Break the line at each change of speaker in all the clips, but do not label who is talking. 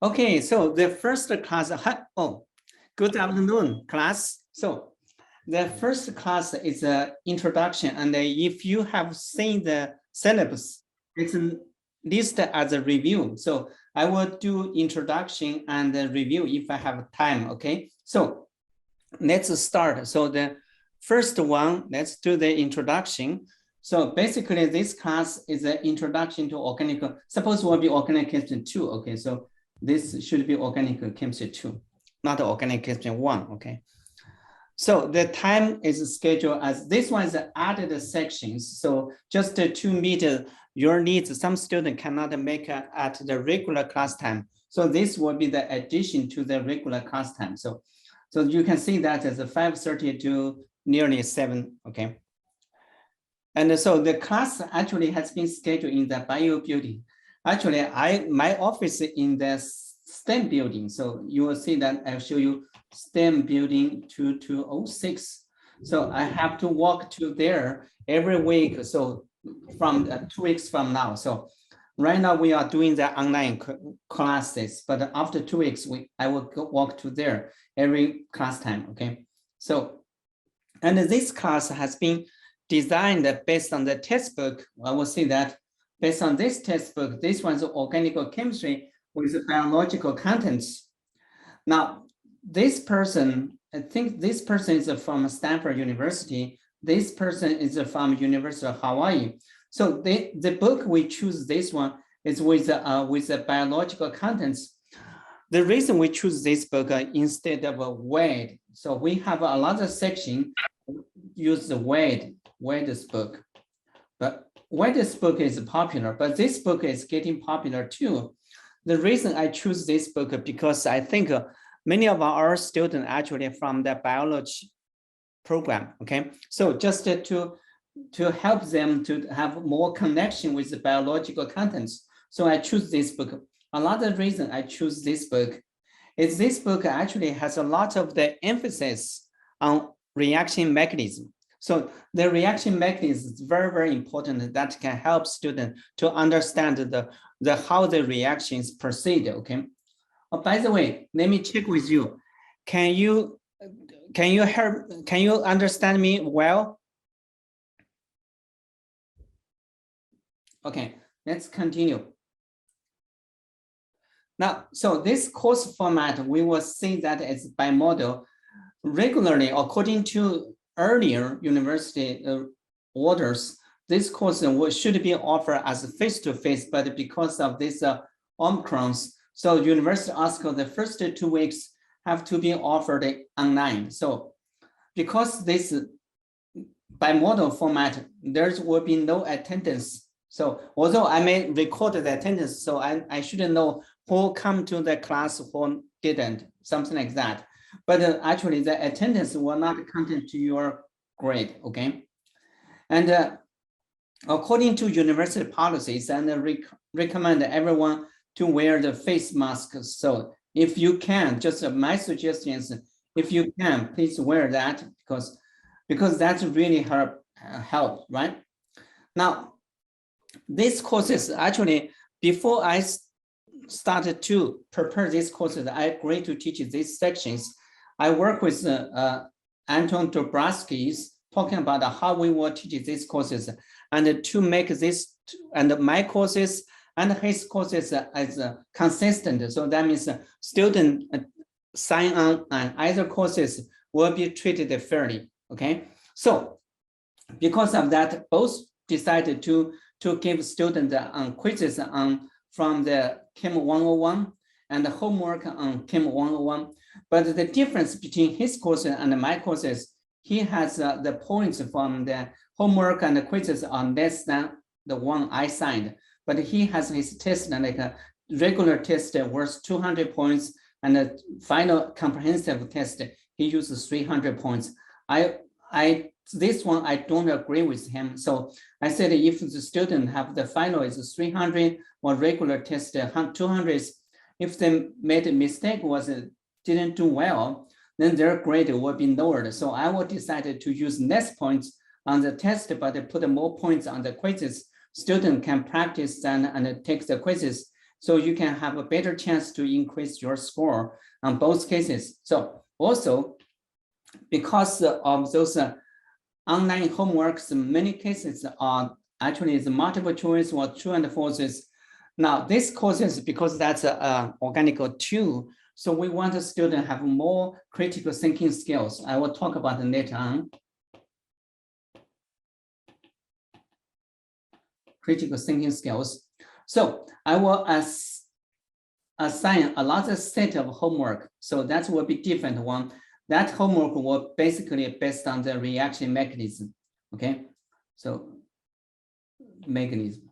Okay, so the first class, good afternoon, class. So the first class is an introduction, and if you have seen the syllabus, it's listed as a review. So I will do introduction and review if I have time, okay? So let's start. So the first one, let's do the introduction. So basically this class is an introduction to organic, suppose will be organic chemistry 2, okay? So this should be organic chemistry 2, not organic chemistry 1, okay? So the time is scheduled as this one is added sections. So just to meet your needs, some students cannot make at the regular class time. So this will be the addition to the regular class time. So you can see that as a 5:30 to nearly 7, okay? And so the class actually has been scheduled in the bio building. Actually, my office is in the STEM building. So you will see that I'll show you STEM building 2206. So I have to walk to there every week. So from 2 weeks from now. So right now we are doing the online classes, but after 2 weeks, I will walk to there every class time, okay? So, and this class has been designed based on the textbook. I will say that based on this textbook, this one's organic chemistry with biological contents. Now, this person, I think this person is from Stanford University. This person is from University of Hawaii. So the book we choose this one is with the biological contents. The reason we choose this book instead of a Wade, so we have a lot of section use the Wade's book, but Wade's book is popular, but this book is getting popular too. The reason I choose this book because I think many of our students actually from the biology program, okay? So just to help them to have more connection with the biological contents. So I choose this book. Another reason I choose this book is this book actually has a lot of the emphasis on reaction mechanism. So the reaction mechanism is very, very important that can help students to understand the how the reactions proceed, okay? Oh, by the way, let me check with you. Can you understand me well? Okay, let's continue. Now, so this course format, we will see that as bimodal. Regularly, according to earlier university orders, this course should be offered as face-to-face, but because of this Omicrons, so university asked the first 2 weeks have to be offered online. So because this bimodal format, there will be no attendance. So although I may record the attendance, so I shouldn't know who come to the class, who didn't, something like that. But actually the attendance will not count to your grade, okay? And according to university policies, and recommend everyone to wear the face mask. So if you can, just my suggestions, if you can, please wear that because that's really help, right? Now, this courses actually, before I started to prepare these courses, I agreed to teach these sections. I work with Anton Dobrowski's talking about how we will teach these courses and to make this and my courses and his courses as consistent. So that means student sign on and either courses will be treated fairly, okay? So because of that, both decided to give students quizzes from the Chem 101 and the homework on Chem 101. But the difference between his courses and my courses, he has the points from the homework and the quizzes are less than the one I signed. But he has his test like a regular test worth 200 points and the final comprehensive test, he uses 300 points. This one, I don't agree with him. So I said, if the student have the final is 300 or regular test 200, if they made a mistake didn't do well, then their grade will be lowered. So I will decide to use less points on the test, but put more points on the quizzes. Student can practice and take the quizzes so you can have a better chance to increase your score on both cases. So also, because of those online homeworks, in many cases are actually the multiple choice or true and falses. Now, this courses, because that's organic 2, so we want the student have more critical thinking skills. I will talk about it later on. Critical thinking skills. So I will assign another set of homework. So that will be different one. That homework will basically based on the reaction mechanism. Okay, so mechanism.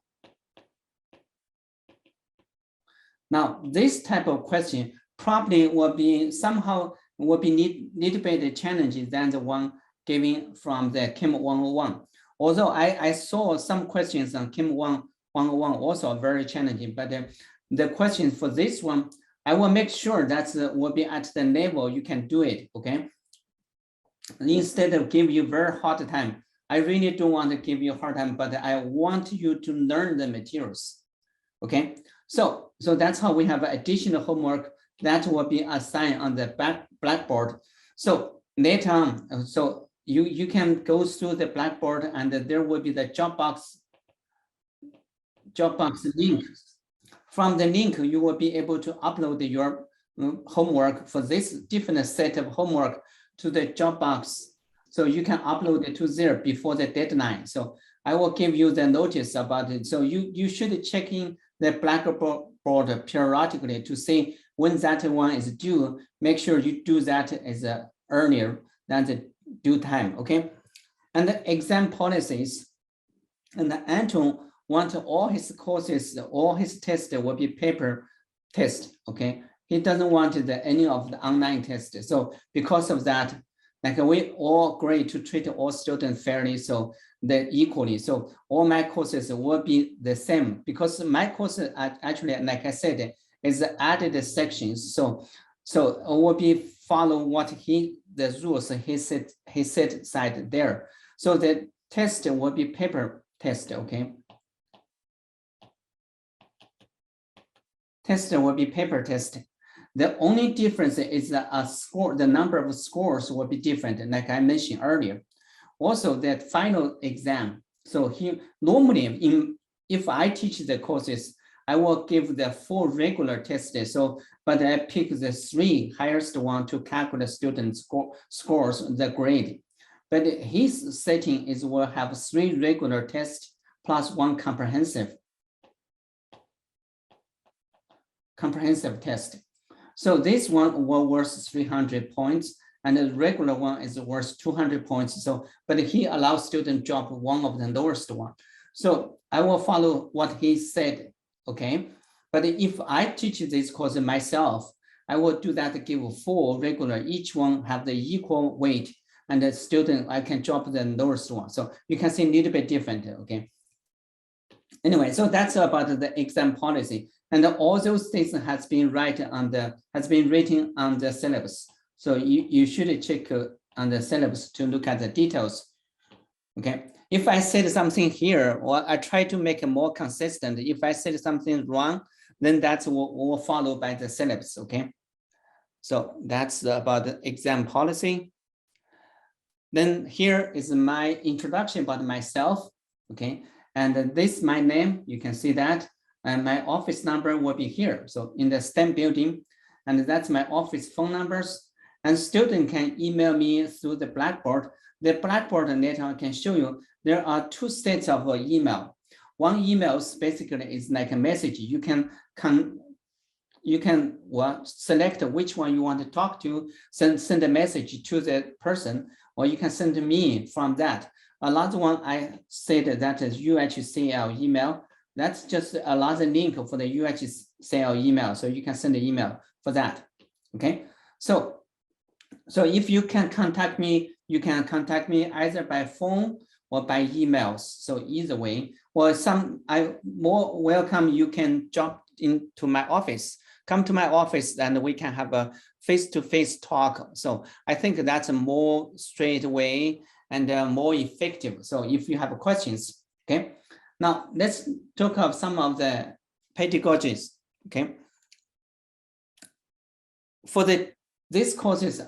Now, this type of question probably will be somehow little bit challenging than the one given from the Chem 101. Although I saw some questions on Chem 101 also very challenging, but the question for this one, I will make sure that will be at the level you can do it, okay? Instead of give you very hard time, I really don't want to give you a hard time, but I want you to learn the materials, okay? So that's how we have additional homework that will be assigned on the Blackboard. So later on, so you can go through the Blackboard and there will be the job box link. From the link, you will be able to upload your homework for this different set of homework to the job box. So you can upload it to there before the deadline. So I will give you the notice about it. So you should check in the Blackboard periodically to see when that one is due. Make sure you do that as earlier than the due time, okay? And the exam policies, and Anton want all his courses, all his tests will be paper test, okay? He doesn't want any of the online tests. So because of that, like we all agree to treat all students fairly, so they're equally. So all my courses will be the same because my courses actually, like I said, is added sections. So it will be follow what the rules he set aside there. So the test will be paper test, okay? Test will be paper test. The only difference is a score, the number of scores will be different, like I mentioned earlier. Also, that final exam. So here, normally, if I teach the courses, I will give the full regular test. So, but I pick the 3 highest one to calculate student scores, the grade. But his setting is will have 3 regular tests plus 1 comprehensive test. So this one will worth 300 points, and the regular one is worth 200 points. So, but he allows student drop one of the lowest one. So I will follow what he said, okay? But if I teach this course myself, I will do that, give full regular, each one have the equal weight, and the student, I can drop the lowest one. So you can see a little bit different, okay? Anyway, so that's about the exam policy. And all those things has been written on the syllabus. So you should check on the syllabus to look at the details. Okay. If I said something here, or I try to make it more consistent, if I said something wrong, then that's will follow by the syllabus. Okay. So that's about the exam policy. Then here is my introduction about myself. Okay. And this is my name. You can see that. And my office number will be here. So in the STEM building, and that's my office phone numbers. And student can email me through the Blackboard. The Blackboard later I can show you, there are 2 sets of email. One email basically is like a message. You can select which one you want to talk to, send a message to the person, or you can send to me from that. Another one I said that is UHCL email. That's just another link for the UHCL email. So you can send an email for that. Okay. So if you can contact me, you can contact me either by phone or by emails. So either way, or I more welcome, you can jump into my office, come to my office, and we can have a face-to-face talk. So I think that's a more straight way and more effective. So if you have questions, okay. Now let's talk of some of the pedagogies. okay? For these courses,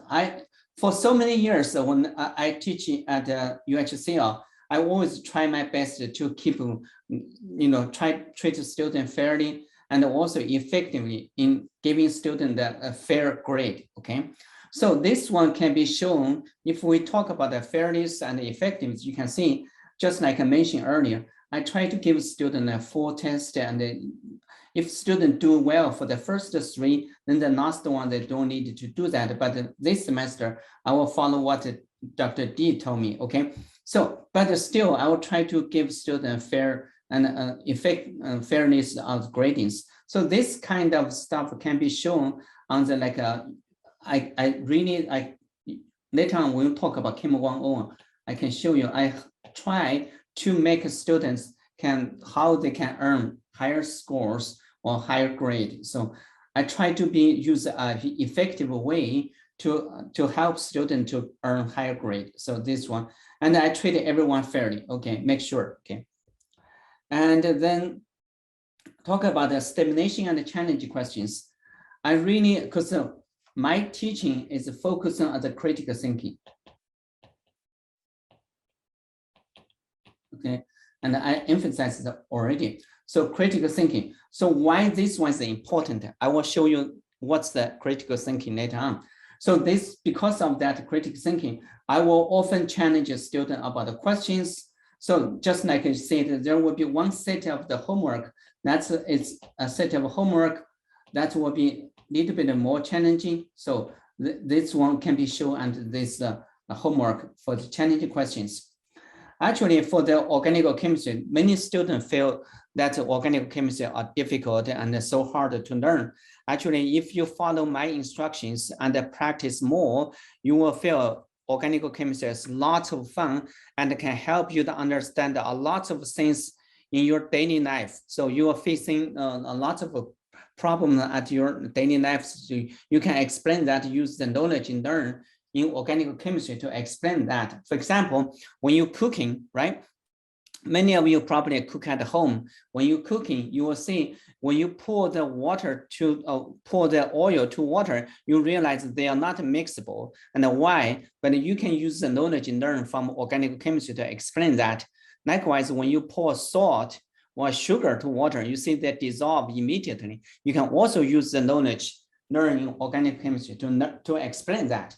for so many years when I teach at UHCL, I always try my best to keep, treat the student fairly and also effectively in giving student a fair grade, okay? So this one can be shown if we talk about the fairness and effectiveness. You can see, just like I mentioned earlier, I try to give student a full test, and if students do well for the first three, then the last one they don't need to do that. But this semester I will follow what Dr. D told me. Okay, so but still I will try to give students fair and fairness of gradings. So this kind of stuff can be shown on the later on we'll talk about Chem 101. I can show you. I try to make students how they can earn higher scores or higher grade. So I try to use an effective way to help students to earn higher grade. So this one, and I treat everyone fairly. Okay, make sure. Okay, and then talk about the stimulation and the challenge questions. I really, because my teaching is focusing on the critical thinking. Okay, and I emphasize that already. So critical thinking. So why this one is important? I will show you what's the critical thinking later on. So this, because of that critical thinking, I will often challenge a student about the questions. So just like I said, there will be one set of the homework. It's a set of homework that will be a little bit more challenging. So this one can be shown under this homework for the challenging questions. Actually, for the organic chemistry, many students feel that organic chemistry are difficult and so hard to learn. Actually, if you follow my instructions and practice more, you will feel organic chemistry is lots of fun and can help you to understand a lot of things in your daily life. So you are facing a lot of problems at your daily life. So you can explain that, use the knowledge you learn in organic chemistry to explain that. For example, when you're cooking, right? Many of you probably cook at home. When you're cooking, you will see when you pour the water to pour the oil to water, you realize they are not mixable. And why? But you can use the knowledge you learn from organic chemistry to explain that. Likewise, when you pour salt or sugar to water, you see they dissolve immediately. You can also use the knowledge learned in organic chemistry to explain that.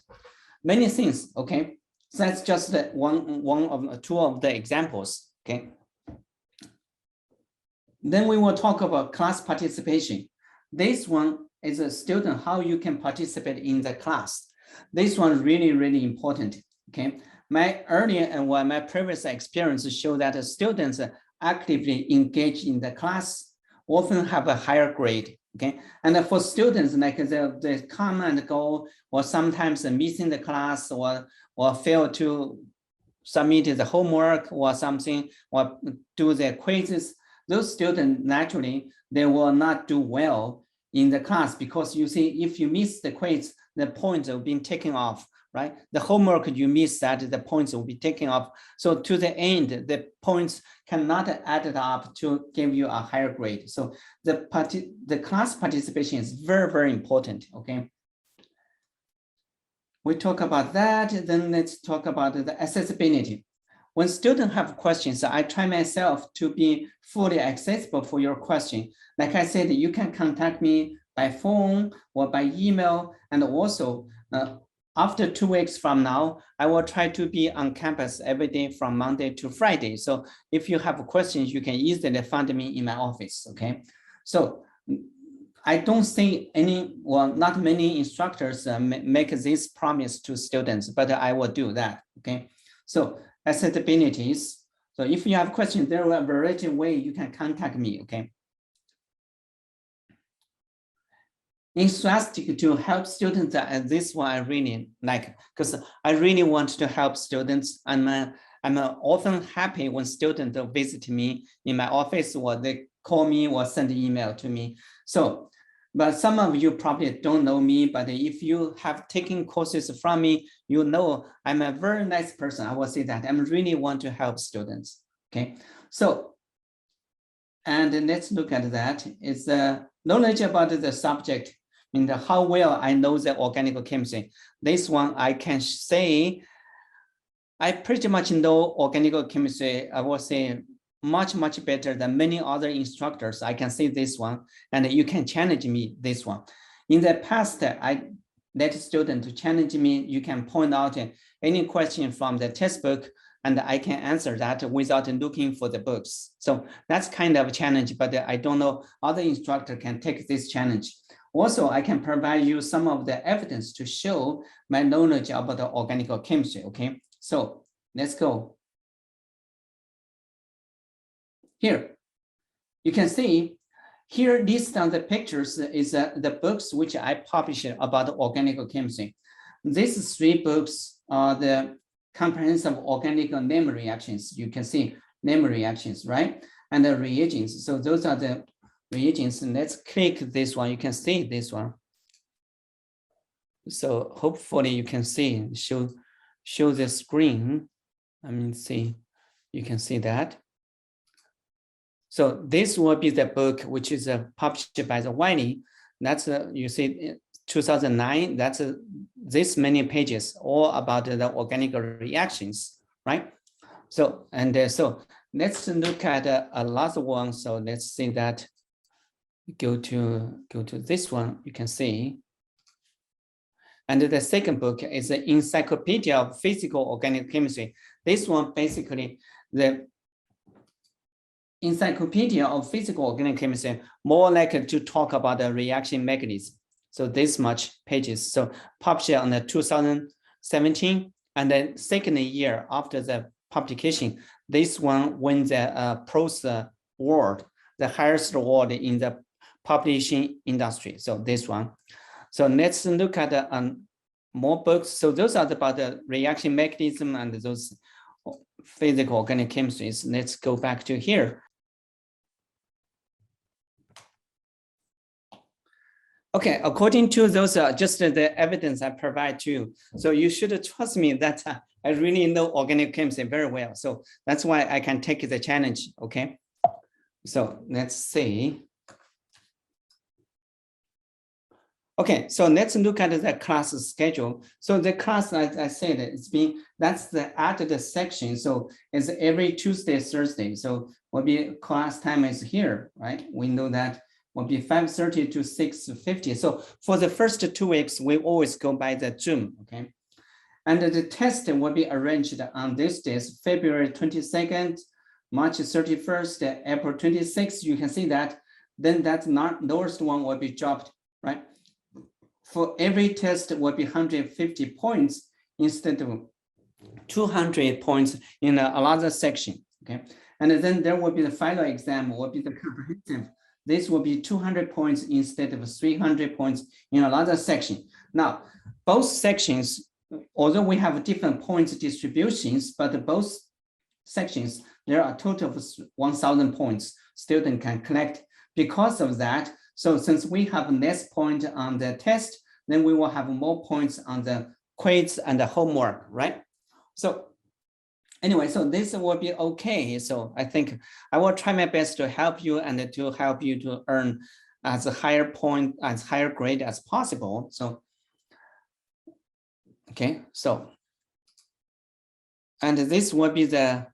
Many things, okay? So that's just two of the examples, okay? Then we will talk about class participation. This one is a student, how you can participate in the class. This one really, really important, okay? My earlier and my previous experience show that students actively engage in the class often have a higher grade. Okay, and for students like they come and go, or sometimes missing the class, or fail to submit the homework or something, or do their quizzes, those students naturally they will not do well in the class, because you see, if you miss the quiz, the points will be taken off. Right, the homework you miss that the points will be taken off. So to the end, the points cannot add it up to give you a higher grade. So the class participation is very, very important. Okay, we talk about that. Then let's talk about the accessibility. When students have questions, I try myself to be fully accessible for your question. Like I said, you can contact me by phone or by email, and also after 2 weeks from now, I will try to be on campus every day from Monday to Friday. So if you have questions, you can easily find me in my office, okay? So I don't see not many instructors make this promise to students, but I will do that, okay? So accessibilities. So if you have questions, there are a variety of ways you can contact me, okay? Enthusiastic to help students, and this one I really like, because I really want to help students. I'm often happy when students visit me in my office, or they call me or send an email to me. So, but some of you probably don't know me, but if you have taken courses from me, you know I'm a very nice person. I will say that I really want to help students, okay? So And let's look at that. It's the knowledge about the subject, and how well I know the organic chemistry. This one I can say, I pretty much know organic chemistry, I will say much better than many other instructors. I can say this one, and you can challenge me this one. In the past, I let students to challenge me. You can point out any question from the textbook, and I can answer that without looking for the books. So that's kind of a challenge, but I don't know other instructor can take this challenge. Also, I can provide you some of the evidence to show my knowledge about the organic chemistry, okay? So let's go. Here, you can see here list on the pictures is the books which I published about organic chemistry. These 3 books are the comprehensive organic name reactions. You can see name reactions, right? And the reagents. So those are the reagents. Let's click this one. You can see this one. So hopefully you can see, show the screen. I mean, see, you can see that. So this will be the book which is published by the Wiley. That's you see 2009. That's this many pages all about the organic reactions, right? So so let's look at a last one. So let's see that. Go to this one. You can see. And the second book is the Encyclopedia of Physical Organic Chemistry. This one basically the Encyclopedia of Physical Organic Chemistry, more like to talk about the reaction mechanism. So this much pages. So published on the 2017, and then second year after the publication, this one won the PROS award, the highest award in the publishing industry. So this one. So let's look at more books. So those are about the reaction mechanism and those physical organic chemistries. Let's go back to here. Okay, according to those, just the evidence I provide to you. So you should trust me that I really know organic chemistry very well. So that's why I can take the challenge, okay? So let's see. Okay, so let's look at the class schedule. So the class, as I said, that's the added section. So it's every Tuesday, Thursday. So will be class time is here, right? We know that will be 5:30 to 6:50. So for the first 2 weeks, we always go by the Zoom, okay? And the test will be arranged on these days, February 22nd, March 31st, April 26th. You can see that. Then that lowest one will be dropped, right? For every test will be 150 points instead of 200 points in another section, okay? And then there will be the final exam, will be the comprehensive. This will be 200 points instead of 300 points in another section. Now, both sections, although we have different points distributions, but both sections, there are a total of 1,000 points student can collect. Because of that, so since we have less point on the test, then we will have more points on the quiz and the homework, right? So anyway, so this will be okay. So I think I will try my best to help you and to help you to earn as a higher point, as higher grade as possible. So, okay, so, and this will be the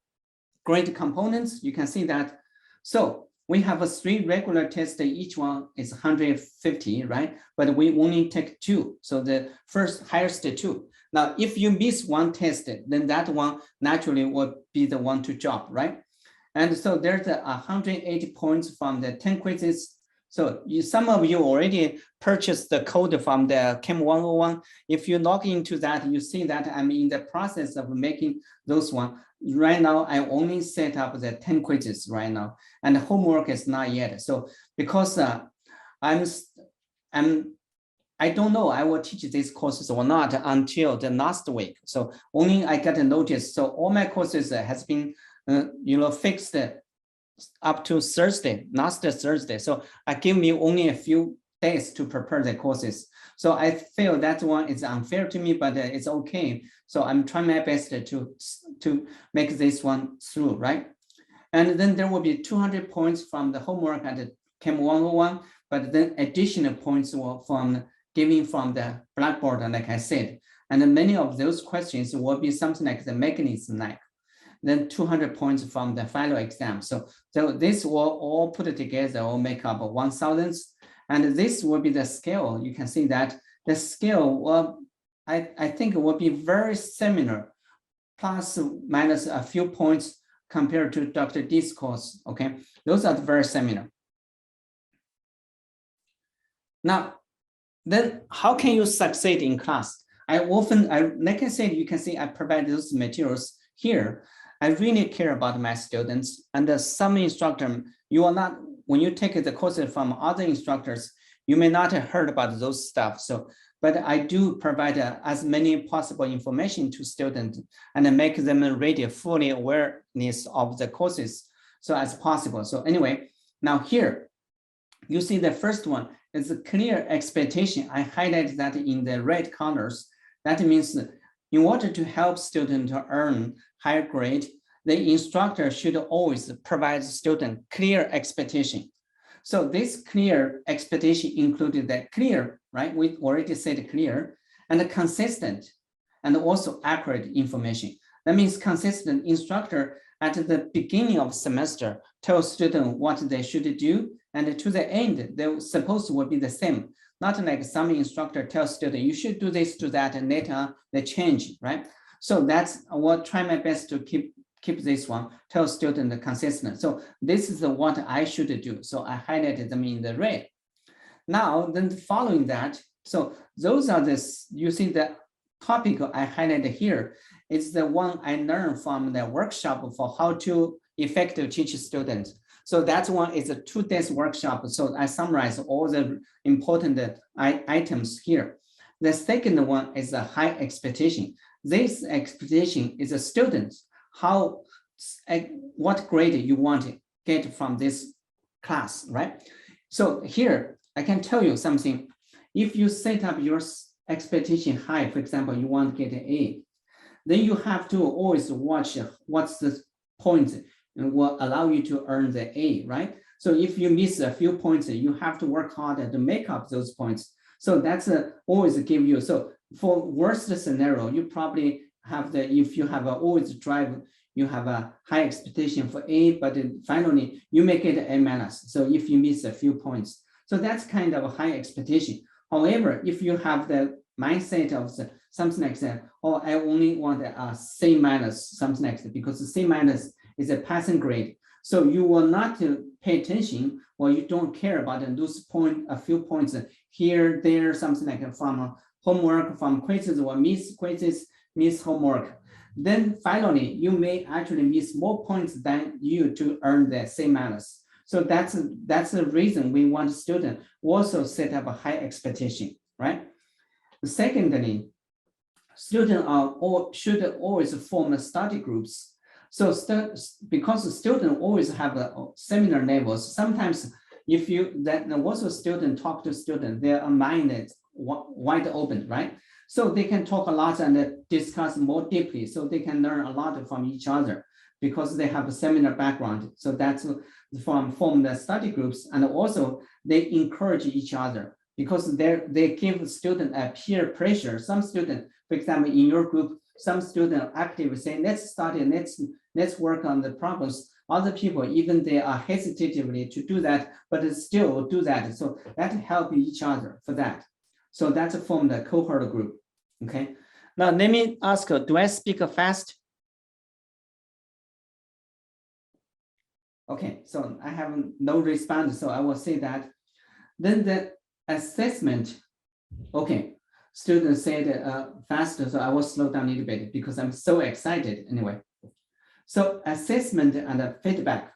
grade components. You can see that. So we have 3 regular tests, each one is 150, right? But we only take 2. So the first highest 2. Now, if you miss one test, then that one naturally will be the one to drop, right? And so there's 180 points from the 10 quizzes. So some of you already purchased the code from the Chem 101. If you log into that, you see that I'm in the process of making those one. Right now, I only set up the 10 quizzes right now, and the homework is not yet. So because I don't know I will teach these courses or not until the last week. So only I get a notice. So all my courses has been fixed up to Thursday, last Thursday. So I give me only a few days to prepare the courses. So I feel that one is unfair to me, but it's okay. So I'm trying my best to make this one through, right? And then there will be 200 points from the homework at Chem 101, but then additional points were given from the Blackboard, like I said. And many of those questions will be something like the mechanism like. Then 200 points from the final exam. So this will all put together or make up 1,000. And this will be the scale. You can see that the scale will, I think it will be very similar, plus minus a few points compared to Dr. D's course, okay? Those are very similar. Now, then how can you succeed in class? Like I said, you can see I provide those materials here. I really care about my students, and some instructor, you are not, when you take the courses from other instructors, you may not have heard about those stuff. So, but I do provide as many possible information to students and make them ready fully awareness of the courses so as possible. So anyway, now here, you see the first one is a clear expectation. I highlighted that in the red colors. That means in order to help students to earn higher grade, the instructor should always provide student clear expectation. So this clear expectation included that clear, right? We already said clear, and consistent, and also accurate information. That means consistent instructor at the beginning of semester tells students what they should do, and to the end, they're supposed to be the same. Not like some instructor tells students, you should do this, do that, and later they change, right? So that's what try my best to keep this one, tell student consistent. So this is what I should do. So I highlighted them in the red. Now, then following that, so those are this, you see the topic I highlighted here. It's the one I learned from the workshop for how to effectively teach students. So that one is a 2 days workshop. So I summarize all the important items here. The second one is a high expectation. This expectation is a student, what grade you want to get from this class, right? So here, I can tell you something. If you set up your expectation high, for example, you want to get an A, then you have to always watch what's the point and will allow you to earn the A, right? So if you miss a few points, you have to work harder to make up those points. So that's always give you, so for worst scenario, you probably have if you have always drive, you have a high expectation for A, but then finally you make it A minus. So if you miss a few points, so that's kind of a high expectation. However, if you have the mindset of something like that, or I only want a C minus, something like that, because the C minus is a passing grade. So you will not pay attention, or you don't care about those a few points here, there, something like that, from homework, from quizzes, or miss quizzes, miss homework. Then finally, you may actually miss more points than you to earn the C minus. So that's the reason we want students also set up a high expectation, right? Secondly, students should always form study groups. So because the student always have seminar levels, sometimes if you also student talk to student, their mind is wide open, right? So they can talk a lot and discuss more deeply, so they can learn a lot from each other because they have a seminar background. So that's form the study groups, and also they encourage each other because they give student a peer pressure. Some student, for example, in your group, some student actively say, let's study, let's work on the problems. Other people, even they are hesitatively to do that, but still do that. So that help each other for that. So that's from the cohort group, okay? Now let me ask, do I speak fast? Okay, so I have no response, so I will say that. Then the assessment, okay, students said faster, so I will slow down a little bit because I'm so excited anyway. So assessment and feedback.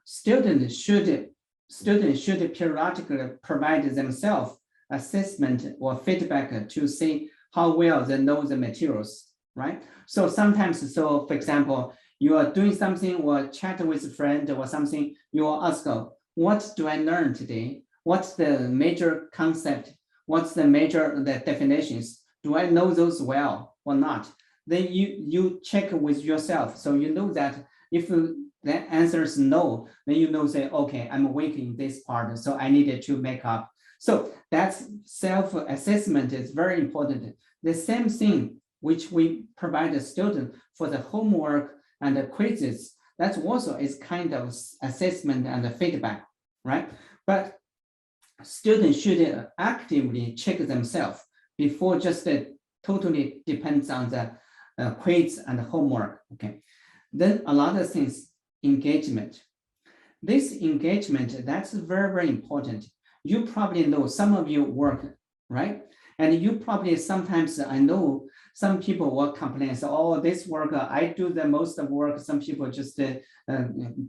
Students should periodically provide themselves assessment or feedback to see how well they know the materials, right? So sometimes, so for example, you are doing something or chat with a friend or something, you will ask, what do I learn today? What's the major concept? What's the definitions? Do I know those well or not? Then you check with yourself. So you know that if the answer is no, then you know, say, okay, I'm weak in this part, so I needed to make up. So that's self-assessment is very important. The same thing which we provide the student for the homework and the quizzes, that's also is kind of assessment and the feedback, right? But students should actively check themselves before just totally depends on the quiz and homework, okay? Then a lot of things, engagement. This engagement, that's very, very important. You probably know some of you work, right? And you probably sometimes, I know some people will complain, so, oh, this work, I do the most of work. Some people just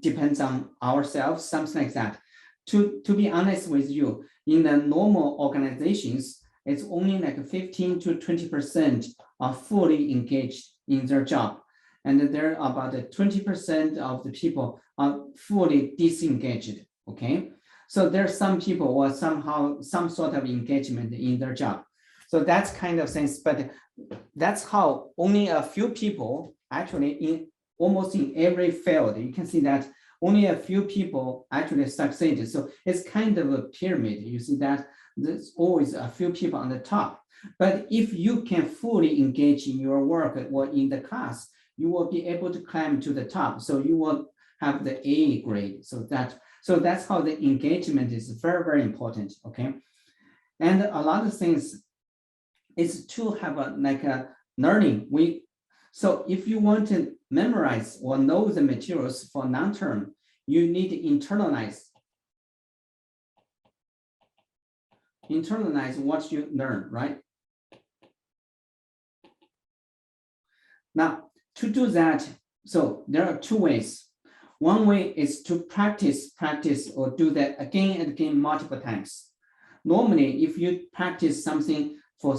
depends on ourselves, something like that. To be honest with you, in the normal organizations, it's only like 15 to 20% are fully engaged in their job. And there are about 20% of the people are fully disengaged, okay? So there's some people or somehow some sort of engagement in their job. So that's kind of things, but that's how only a few people actually in almost in every field, you can see that only a few people actually succeeded. So it's kind of a pyramid. You see that there's always a few people on the top. But if you can fully engage in your work or in the class, you will be able to climb to the top. So you will have the A grade. So that's how the engagement is very, very important, okay? And a lot of things is to have a learning. So if you want to memorize or know the materials for non-term, you need to internalize what you learn, right? Now, to do that, so there are two ways. One way is to practice or do that again and again multiple times. Normally, if you practice something for,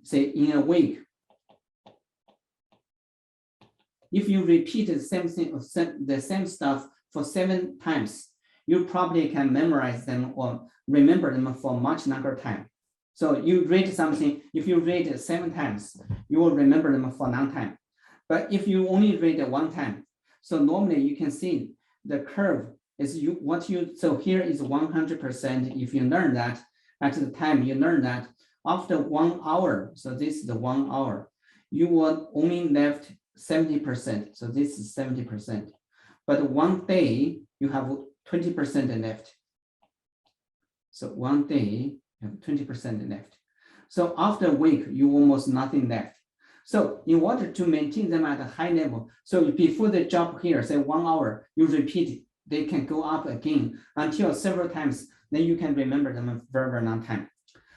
say, in a week, if you repeat the same thing, the same stuff for 7 times, you probably can memorize them or remember them for much longer time. So you read something, if you read it 7 times, you will remember them for a long time. But if you only read it 1 time, so normally you can see the curve is so here is 100%. If you learn that at the time you learn that, after 1 hour, so this is the 1 hour, you will only left 70%. So this is 70%. But 1 day you have 20% left. So 1 day you have 20% left. So after a week, you almost nothing left. So in order to maintain them at a high level, so before the job here, say 1 hour, you repeat it, they can go up again until several times, then you can remember them a very, very long time.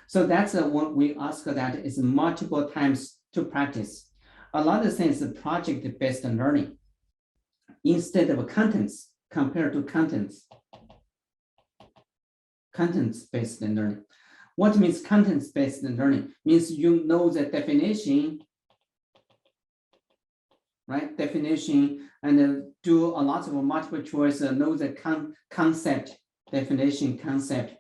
So that's what we ask that is multiple times to practice. A lot of things is project-based learning instead of contents, compared to contents-based learning. What means contents-based learning? Means you know the definition, right? Definition, and do a lot of multiple choice, know the concept, definition, concept.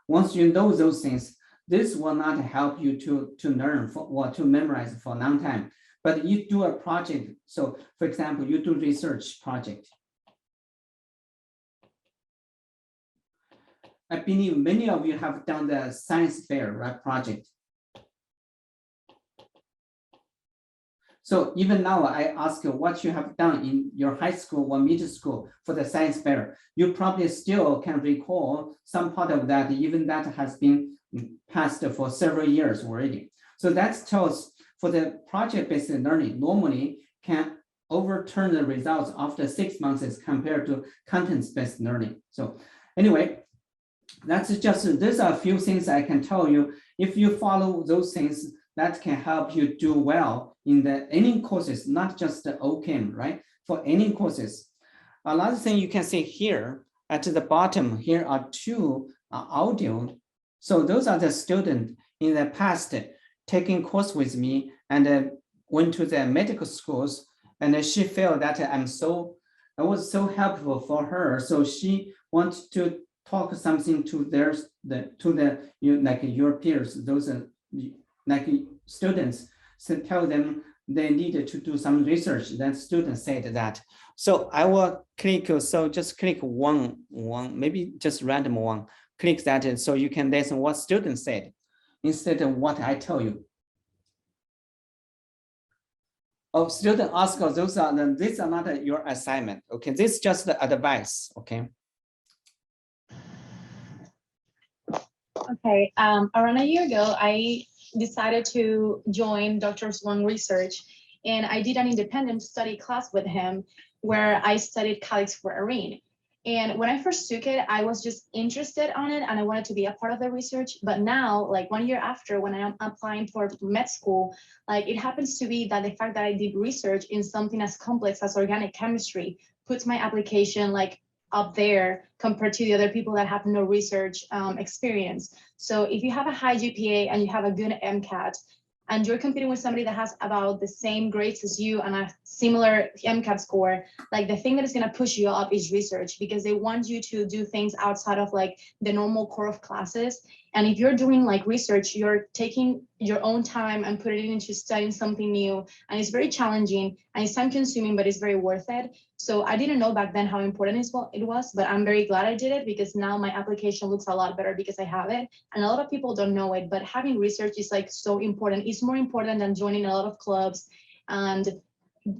Once you know those things, this will not help you to learn or to memorize for a long time. But you do a project. So for example, you do research project. I believe many of you have done the science fair, right, project. So even now, I ask you what you have done in your high school or middle school for the science fair. You probably still can recall some part of that, even that has been passed for several years already. So that tells for the project-based learning, normally can overturn the results after 6 months as compared to contents-based learning. So anyway, that's just, there's a few things I can tell you. If you follow those things, that can help you do well in any courses, not just the Orgchem, right? For any courses. Another thing you can see here at the bottom, here are 2 audio. So those are the students in the past taking course with me and went to the medical schools, and she felt that I was so helpful for her. So she wants to talk something to like your peers, those like students, so tell them they needed to do some research. Then students said that. So I will click, so just click one, maybe just random one, click that, so you can listen what students said instead of what I tell you. Oh, student ask, these are not your assignment. Okay, this is just the advice. Okay.
Okay, around a year ago, I decided to join Dr. Wang research, and I did an independent study class with him where I studied calyx for arene. And when I first took it, I was just interested on it and I wanted to be a part of the research. But now, like 1 year after, when I am applying for med school, like it happens to be that the fact that I did research in something as complex as organic chemistry puts my application like up there compared to the other people that have no research experience. So if you have a high GPA and you have a good MCAT, and you're competing with somebody that has about the same grades as you and a similar MCAT score, like the thing that is going to push you up is research, because they want you to do things outside of like the normal core of classes. And if you're doing like research, you're taking your own time and putting it into studying something new. And it's very challenging and it's time consuming, but it's very worth it. So I didn't know back then how important it was, but I'm very glad I did it, because now my application looks a lot better because I have it. And a lot of people don't know it, but having research is like so important. It's more important than joining a lot of clubs and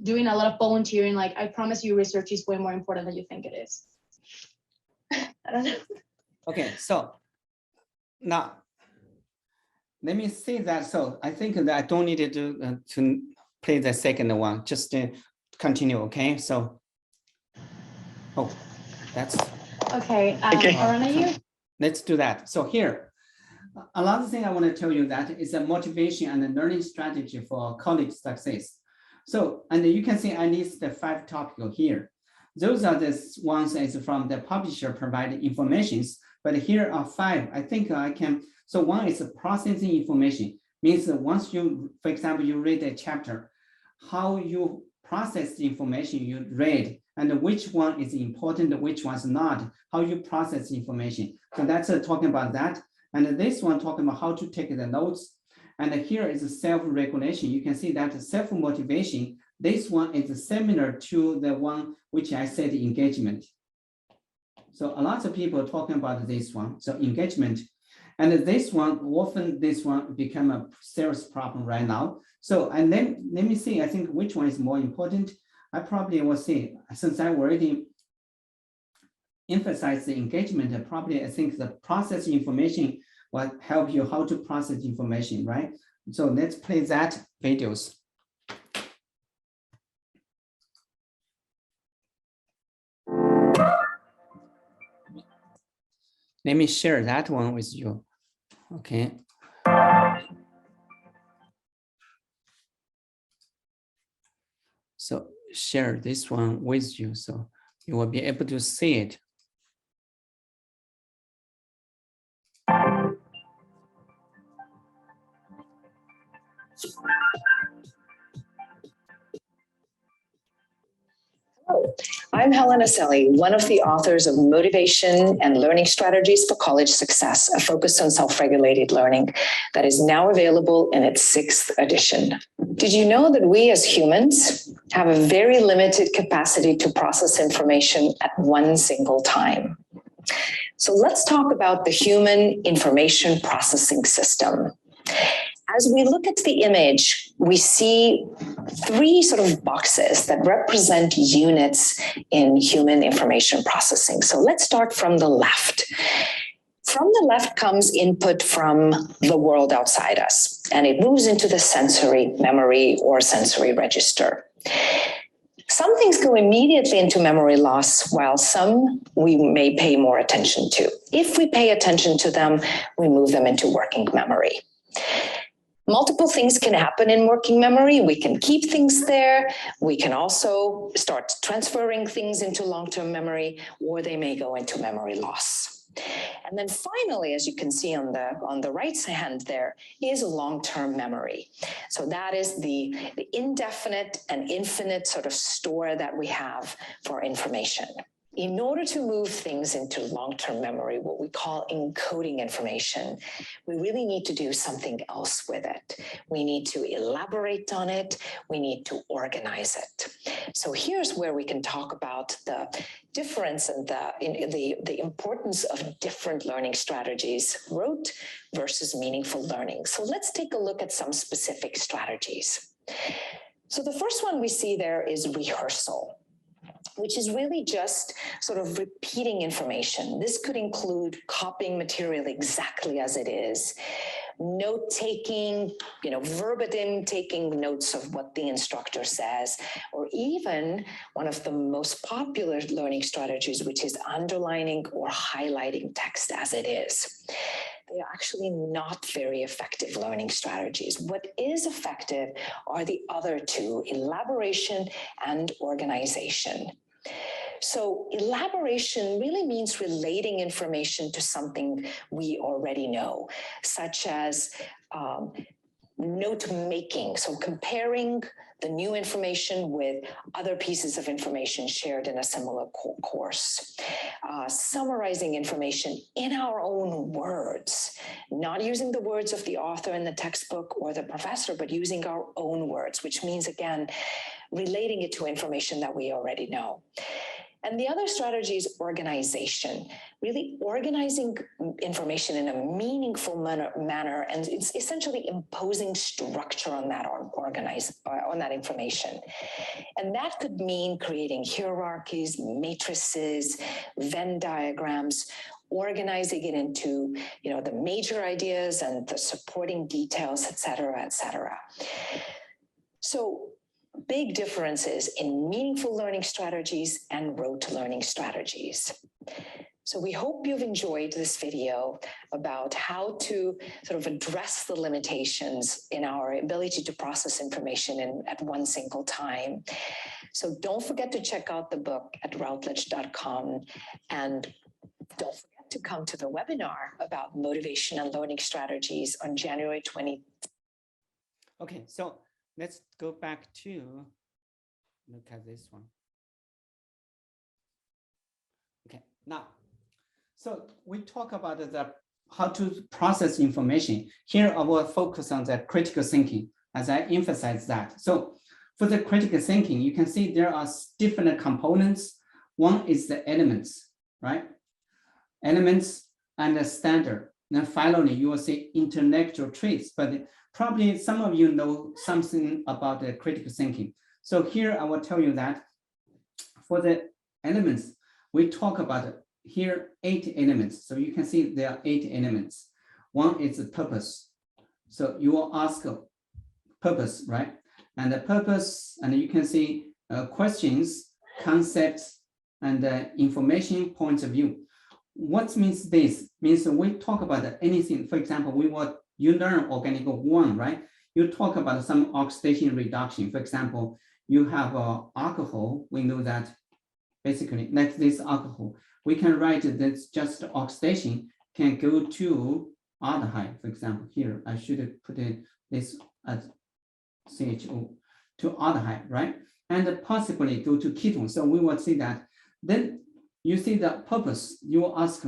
doing a lot of volunteering. Like I promise you, research is way more important than you think it is. I don't know.
Okay, so now let me see that. So I think that I don't need to play the second one, just continue. Okay, so that's
okay. Arana,
let's do that. So here, another thing I want to tell you that is a motivation and a learning strategy for college success. So, and you can see I list the 5 topics here. Those are the ones is from the publisher provided informations, but here are 5. I think I can. So one is processing information, means that once you, for example, you read a chapter, how you process the information you read and which one is important, which one's not, how you process information. So that's talking about that. And this one talking about how to take the notes. And here is self-regulation. You can see that self-motivation, this one is similar to the one which I said engagement. So a lot of people are talking about this one, so engagement. And this one, often this one become a serious problem right now. So, and then let me see, I think which one is more important. I probably will say, since I already emphasized the engagement, probably I think the process information will help you how to process information, right? So let's play that videos. Let me share that one with you. Okay. So share this one with you, so you will be able to see it.
Hello, I'm Helena Selly, one of the authors of Motivation and Learning Strategies for College Success, a focus on self-regulated learning that is now available in its 6th edition. Did you know that we as humans have a very limited capacity to process information at one single time? So let's talk about the human information processing system. As we look at the image, we see 3 sort of boxes that represent units in human information processing. So let's start from the left. From the left comes input from the world outside us, and it moves into the sensory memory or sensory register. Some things go immediately into memory loss, while some we may pay more attention to. If we pay attention to them, we move them into working memory. Multiple things can happen in working memory. We can keep things there. We can also start transferring things into long-term memory, or they may go into memory loss. And then finally, as you can see on the right hand there, is long-term memory. So that is the indefinite and infinite sort of store that we have for information. In order to move things into long-term memory, what we call encoding information, we really need to do something else with it. We need to elaborate on it. We need to organize it. So here's where we can talk about the difference and the importance of different learning strategies, rote versus meaningful learning. So let's take a look at some specific strategies. So the first one we see there is rehearsal, which is really just sort of repeating information. This could include copying material exactly as it is, note-taking, verbatim taking notes of what the instructor says, or even one of the most popular learning strategies, which is underlining or highlighting text as it is. They are actually not very effective learning strategies. What is effective are the other two, elaboration and organization. So elaboration really means relating information to something we already know, such as note making. So comparing the new information with other pieces of information shared in a similar course. Summarizing information in our own words, not using the words of the author in the textbook or the professor, but using our own words, which means, again, relating it to information that we already know. And the other strategy is organization, really organizing information in a meaningful manner, and it's essentially imposing structure on that information. And that could mean creating hierarchies, matrices, Venn diagrams, organizing it into, the major ideas and the supporting details, et cetera, et cetera. So big differences in meaningful learning strategies and rote learning strategies. So we hope you've enjoyed this video about how to sort of address the limitations in our ability to process information at one single time. So don't forget to check out the book at routledge.com, and don't forget to come to the webinar about motivation and learning strategies on January 20th.
Okay, so let's go back to look at this one. Okay, now, so we talk about how to process information. Here I will focus on the critical thinking as I emphasize that. So for the critical thinking, you can see there are different components. One is the elements, right? Elements and the standard. Then finally, you will see intellectual traits, but probably some of you know something about the critical thinking. So here I will tell you that for the elements, we talk about here 8 elements. So you can see there are 8 elements. One is the purpose. So you will ask a purpose, right? And the purpose, and you can see questions, concepts, and information points of view. What means this? Means we talk about anything. For example, you learn organic 1, right? You talk about some oxidation reduction. For example, you have alcohol. We know that basically, like this alcohol, we can write that just oxidation can go to aldehyde. For example, here I should put this as CHO to aldehyde, right? And possibly go to ketone. So we will see that. Then you see the purpose. You will ask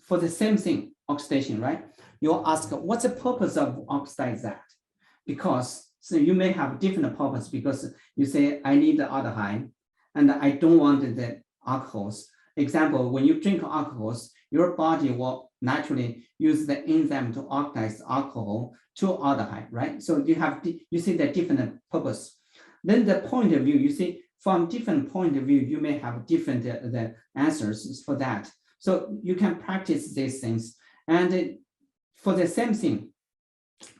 for the same thing, oxidation, right? You'll ask, what's the purpose of oxidize that? Because so you may have different purpose because you say, I need the aldehyde and I don't want the alcohols. Example, when you drink alcohols, your body will naturally use the enzyme to oxidize alcohol to aldehyde, right? So you see the different purpose. Then the point of view, you see from different point of view, you may have different the answers for that. So you can practice these things. And for the same thing,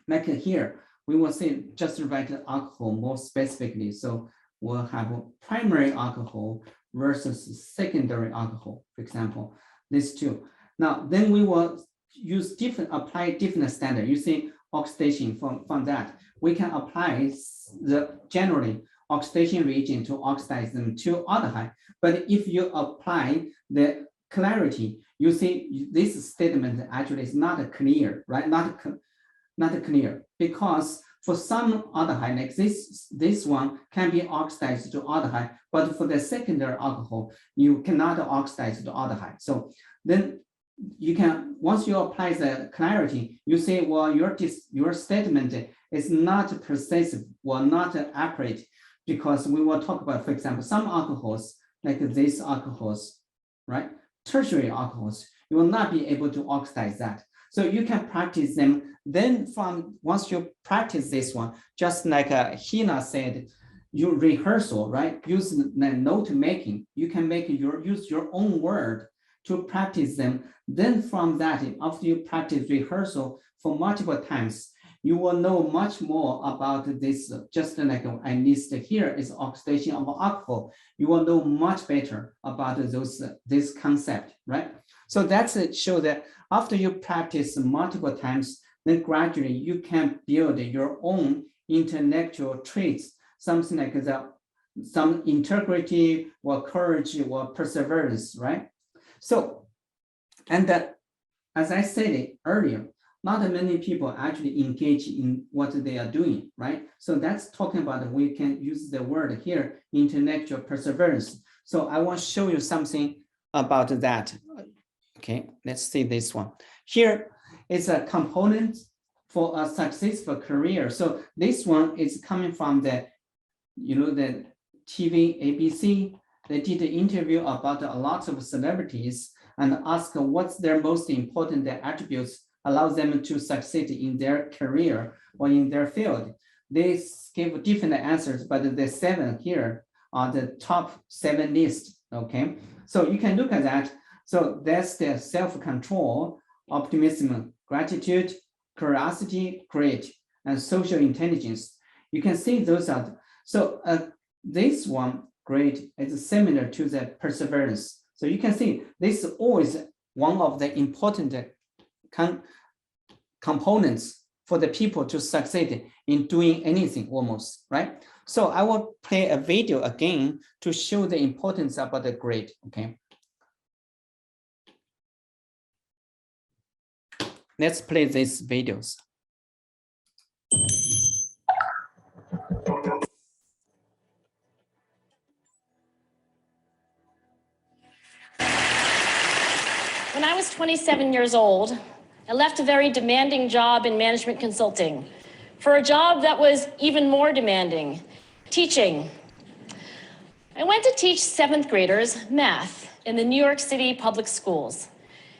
like here, we will say just write alcohol more specifically. So we'll have primary alcohol versus secondary alcohol, for example, these two. Now, then we will apply different standard. You see oxidation from that. We can apply the generally oxidation reagent to oxidize them to aldehyde. But if you apply the clarity, you see this statement actually is not clear, right? Not clear, because For some aldehyde, like this one can be oxidized to aldehyde, but for the secondary alcohol, you cannot oxidize to aldehyde. So then you can, once you apply the clarity, you say, well, your statement is not precise or not accurate, because we will talk about, for example, some alcohols, like these alcohols, right? Tertiary alcohols, you will not be able to oxidize that. So you can practice them. Then once you practice this one, just like Hina said, you rehearsal, right? Use the note making. You can use your own word to practice them. Then from that, after you practice rehearsal for multiple times, you will know much more about this. Just like I listed here is oxidation of alcohol. You will know much better about this concept, right? So that's it. Show that after you practice multiple times, then gradually you can build your own intellectual traits, something like that, some integrity or courage or perseverance, right? So, and that, as I said earlier, not many people actually engage in what they are doing, right? So that's talking about, we can use the word here, intellectual perseverance. So I want to show you something about that. Okay, let's see this one. Here is a component for a successful career. So this one is coming from the, the TV ABC. They did an interview about a lot of celebrities and ask what's their most important attributes allows them to succeed in their career or in their field. They gave different answers, but the 7 here are the top 7 list, okay? So you can look at that. So that's the self-control, optimism, gratitude, curiosity, grit, and social intelligence. You can see those are, so this one, grit, is similar to the perseverance. So you can see this is always one of the important components for the people to succeed in doing anything almost, right? So I will play a video again to show the importance about the grit, okay? Let's play these videos.
When I was 27 years old, I left a very demanding job in management consulting for a job that was even more demanding, teaching. I went to teach 7th graders math in the New York City public schools.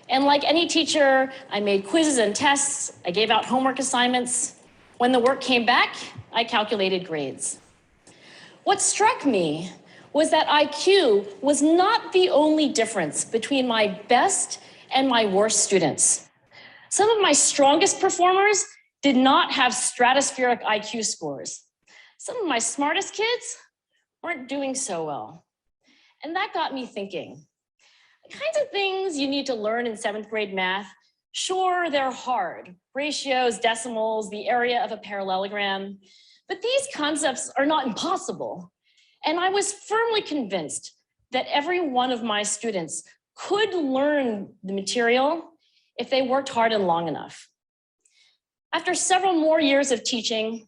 And like any teacher, I made quizzes and tests, I gave out homework assignments. When the work came back, I calculated grades. What struck me was that IQ was not the only difference between my best and my worst students. Some of my strongest performers did not have stratospheric IQ scores. Some of my smartest kids weren't doing so well. And that got me thinking. The kinds of things you need to learn in 7th grade math, sure, they're hard. Ratios, decimals, the area of a parallelogram. But these concepts are not impossible. And I was firmly convinced that every one of my students could learn the material if they worked hard and long enough. After several more years of teaching,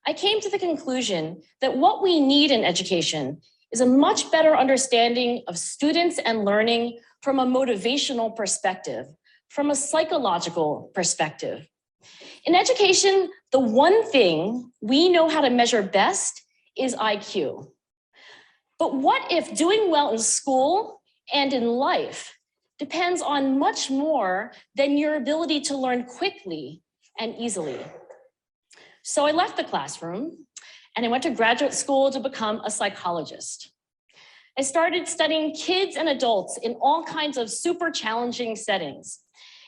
I came to the conclusion that what we need in education is a much better understanding of students and learning from a motivational perspective, from a psychological perspective. In education, the one thing we know how to measure best is IQ. But what if doing well in school and in life depends on much more than your ability to learn quickly and easily? So I left the classroom and I went to graduate school to become a psychologist. I started studying kids and adults in all kinds of super challenging settings.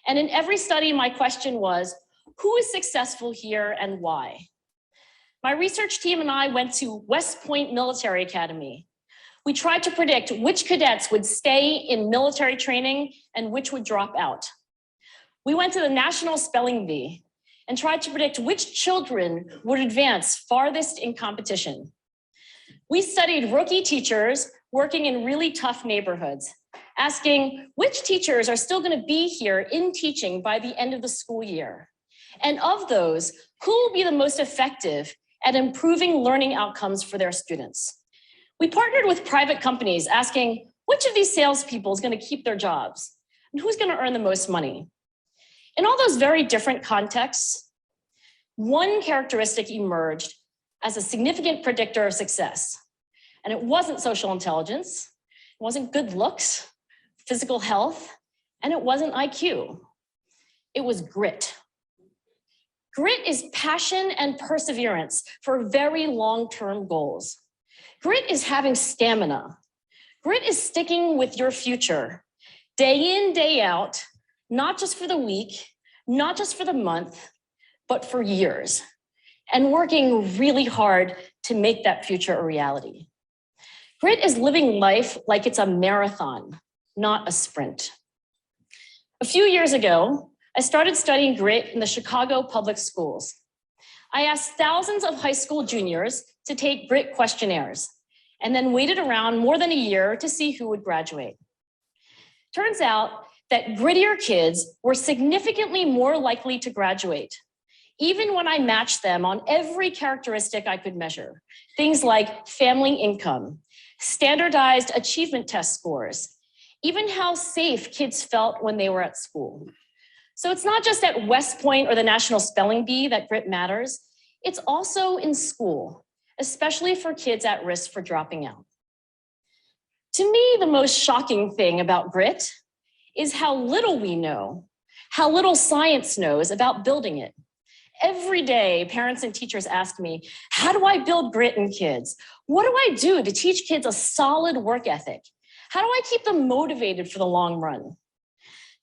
And in every study, my question was, who is successful here and why? My research team and I went to West Point Military Academy. We tried to predict which cadets would stay in military training and which would drop out. We went to the National Spelling Bee and tried to predict which children would advance farthest in competition. We studied rookie teachers working in really tough neighborhoods, asking which teachers are still going to be here in teaching by the end of the school year. And of those, who will be the most effective at improving learning outcomes for their students? We partnered with private companies asking, which of these salespeople is going to keep their jobs? And who's going to earn the most money? In all those very different contexts, one characteristic emerged as a significant predictor of success. And it wasn't social intelligence, it wasn't good looks, physical health, and it wasn't IQ. It was grit. Grit is passion and perseverance for very long-term goals. Grit is having stamina. Grit is sticking with your future, day in, day out, not just for the week, not just for the month, but for years, and working really hard to make that future a reality. Grit is living life like it's a marathon, not a sprint. A few years ago, I started studying grit in the Chicago public schools. I asked thousands of high school juniors to take grit questionnaires, and then waited around more than a year to see who would graduate. Turns out that grittier kids were significantly more likely to graduate, even when I matched them on every characteristic I could measure. Things like family income, standardized achievement test scores, even how safe kids felt when they were at school. So it's not just at West Point or the National Spelling Bee that grit matters, it's also in school, especially for kids at risk for dropping out. To me, the most shocking thing about grit is how little we know, how little science knows about building it. Every day, parents and teachers ask me, how do I build grit in kids? What do I do to teach kids a solid work ethic? How do I keep them motivated for the long run?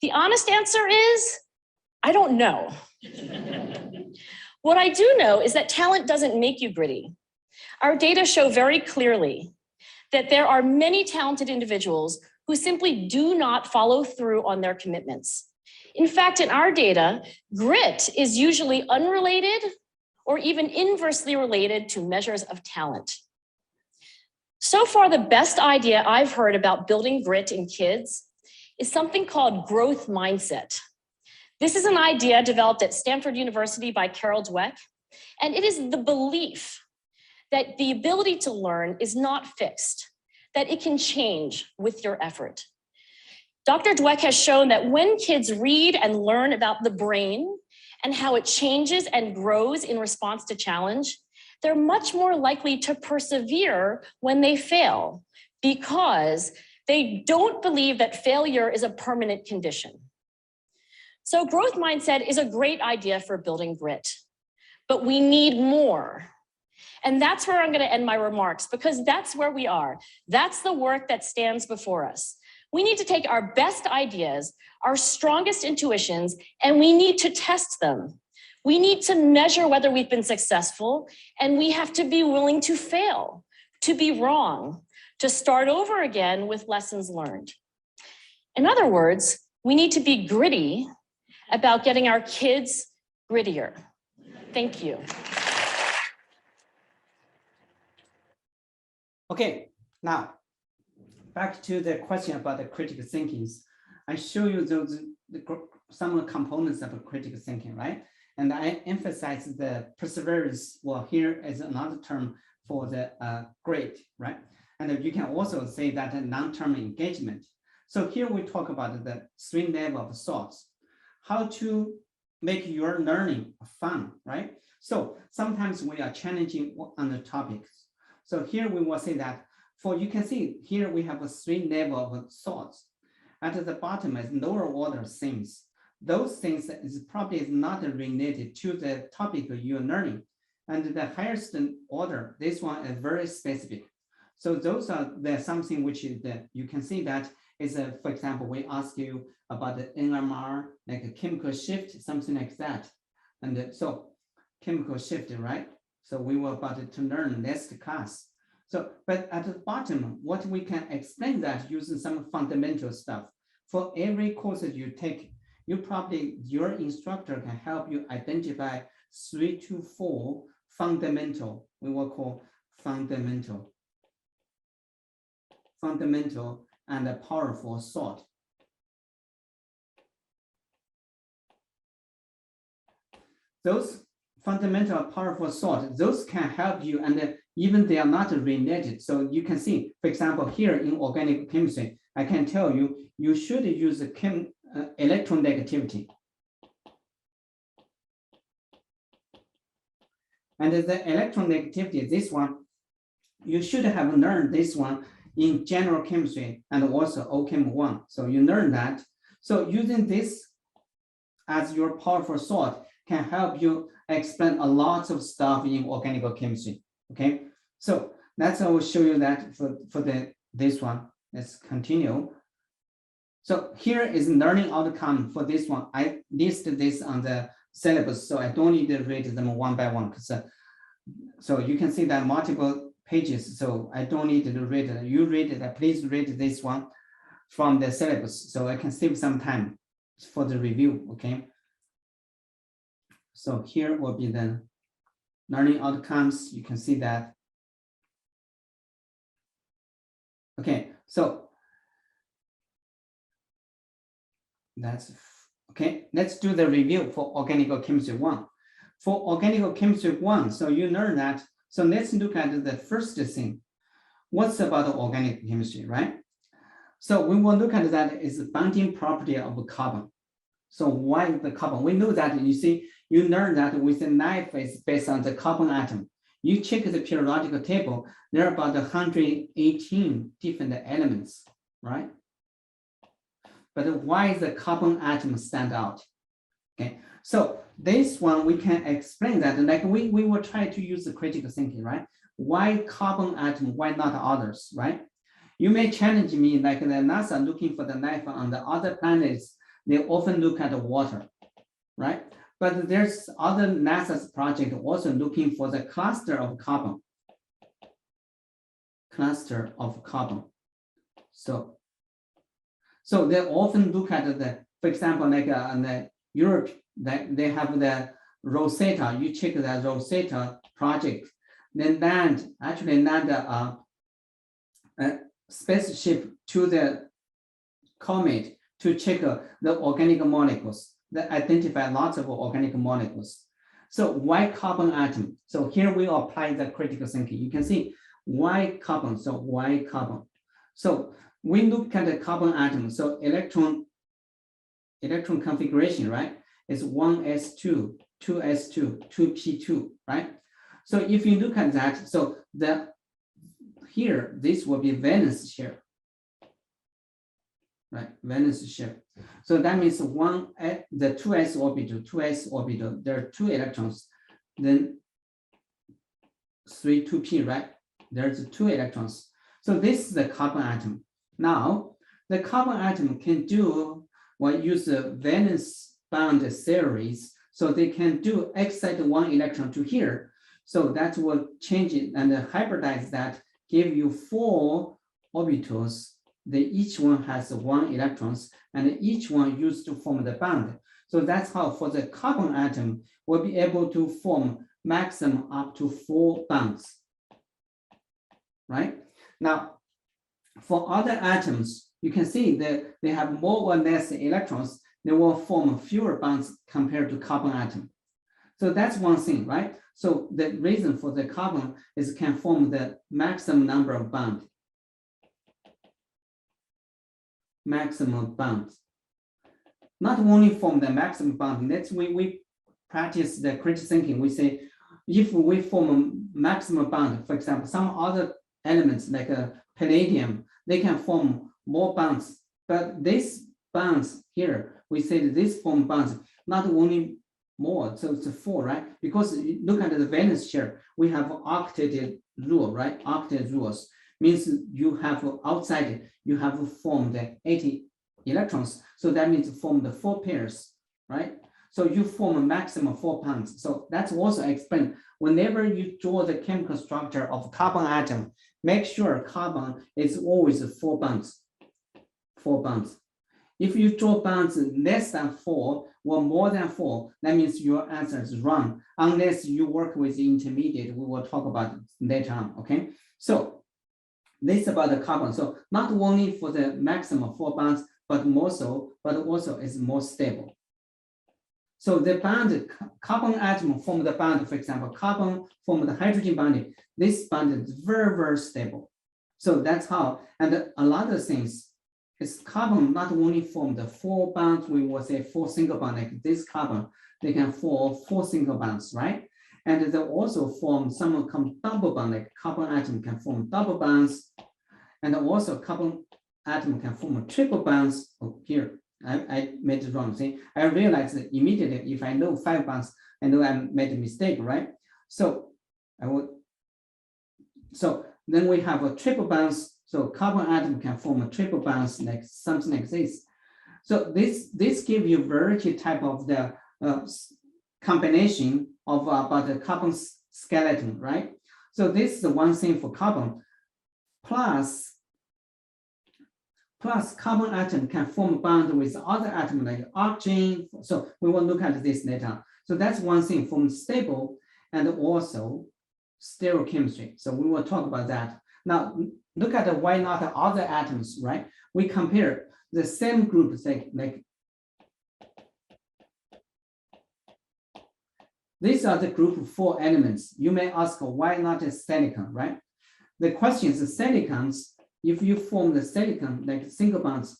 The honest answer is, I don't know. What I do know is that talent doesn't make you gritty. Our data show very clearly that there are many talented individuals who simply do not follow through on their commitments. In fact, in our data, grit is usually unrelated or even inversely related to measures of talent. So far, the best idea I've heard about building grit in kids is something called growth mindset. This is an idea developed at Stanford University by Carol Dweck, and it is the belief that the ability to learn is not fixed, that it can change with your effort. Dr. Dweck has shown that when kids read and learn about the brain and how it changes and grows in response to challenge, they're much more likely to persevere when they fail because they don't believe that failure is a permanent condition. So growth mindset is a great idea for building grit, but we need more. And that's where I'm going to end my remarks, because that's where we are. That's the work that stands before us. We need to take our best ideas, our strongest intuitions, and we need to test them. We need to measure whether we've been successful, and we have to be willing to fail, to be wrong, to start over again with lessons learned. In other words, we need to be gritty about getting our kids grittier. Thank you.
Okay, now back to the question about the critical thinking. I show you some of the components of critical thinking, right? And I emphasize the perseverance. Well, here is another term for the grit, right? And you can also say that long-term engagement. So here we talk about the 3 levels of thoughts, how to make your learning fun, right? So sometimes we are challenging on the topics. So here we will say that you can see here we have a 3 levels of thoughts. At the bottom is lower order things. Those things is probably not related to the topic you're learning. And the highest order, this one is very specific. So those are something which is you can see that is, for example, we ask you about the NMR, like a chemical shift, something like that. And so chemical shift, right? So we were about to learn next class. So, but at the bottom, what we can explain that using some fundamental stuff. For every course that you take, your instructor can help you identify 3 to 4 fundamental, we will call fundamental and a powerful thought. those fundamental powerful salt, those can help you, and even they are not related. So you can see, for example, here in organic chemistry, I can tell you, you should use electronegativity. And the electronegativity, this one, you should have learned this one in general chemistry and also Orgchem 1. So you learn that. So using this as your powerful salt can help you explain a lot of stuff in organic chemistry. Okay, so that's I will show you that for this one. Let's continue. So here is learning outcome for this one. I listed this on the syllabus, so I don't need to read them one by one, because so you can see that multiple pages, so I don't need to read it. You read it, please read this one from the syllabus, so I can save some time for the review. Okay, so here will be the learning outcomes. You can see that. Okay, so that's okay. Let's do the review for organic chemistry 1. For organic chemistry 1, so you learn that. So let's look at the first thing. What's about organic chemistry, right? So we will look at that is the bonding property of carbon. So why the carbon? We know that, you see, you learn that with the knife is based on the carbon atom. You check the periodical table, there are about 118 different elements, right? But why the carbon atom stand out? Okay, so this one we can explain that, like we will try to use the critical thinking, right? Why carbon atom, why not others, right? You may challenge me, like the NASA looking for the life on the other planets, they often look at the water, right? But there's other NASA's project also looking for the cluster of carbon. Cluster of carbon. So they often look at the, for example, like in the Europe, that they have the Rosetta. You check the Rosetta project, then land a spaceship to the comet to check the organic molecules, that identify lots of organic molecules. So why carbon atom? So here we apply the critical thinking. You can see why carbon. So why carbon? So we look at the carbon atom. So electron configuration, right? Is 1s2, 2s2, 2p2, right? So if you look at that, so here this will be valence share, right? Valence share. So that means the 2s orbital, there are 2 electrons, then 3 2p, right? There's 2 electrons. So this is the carbon atom. Now the carbon atom can do use the valence bond series, so they can do excite 1 electron to here. So that will change it and hybridize that, give you 4 orbitals. Each one has 1 electrons, and each one used to form the bond. So that's how for the carbon atom, we'll be able to form maximum up to 4 bonds, right? Now, for other atoms, you can see that they have more or less electrons, they will form fewer bonds compared to carbon atom. So that's one thing, right? So the reason for the carbon is can form the maximum number of bonds. Maximum bonds. Not only form the maximum bond, we practice the critical thinking. We say, if we form a maximum bond, for example, some other elements like palladium, they can form more bonds, but these bonds here, we say that this form bonds, not only more, so it's 4, right? Because look at the valence share, we have octet rule, right? Octet rules means you have outside, you have formed 80 electrons. So that means form the 4 pairs, right? So you form a maximum 4 bonds. So that's also explained. Whenever you draw the chemical structure of carbon atom, make sure carbon is always 4 bonds. 4 bonds. If you draw bonds less than 4 or more than 4, that means your answer is wrong, unless you work with the intermediate. We will talk about it later on, okay? So this is about the carbon. So not only for the maximum 4 bonds, but also is more stable. So the bond, carbon atom form the bond, for example, carbon form the hydrogen bond. This bond is very, very stable. So that's how, and a lot of things, is carbon not only form the 4 bonds, we will say 4 single bonds, like this carbon, they can form 4 single bonds, right? And they also form some double bond, like carbon atom can form double bonds, and also carbon atom can form triple bonds. Oh, here, I made it wrong. See, I realized that immediately if I know 5 bonds, I know I made a mistake, right? So I would. So then we have a triple bonds. So carbon atom can form a triple bonds, like something like this. So this gives you variety type of the combination of about the carbon skeleton, right? So this is the one thing for carbon. Plus carbon atom can form a bond with other atom like oxygen. So we will look at this later. So that's one thing, form stable and also stereochemistry. So we will talk about that. Now look at why not the other atoms, right? We compare the same group, say like these are the group of 4 elements. You may ask why not a silicon, right? The question is the silicons, if you form the silicon like single bonds,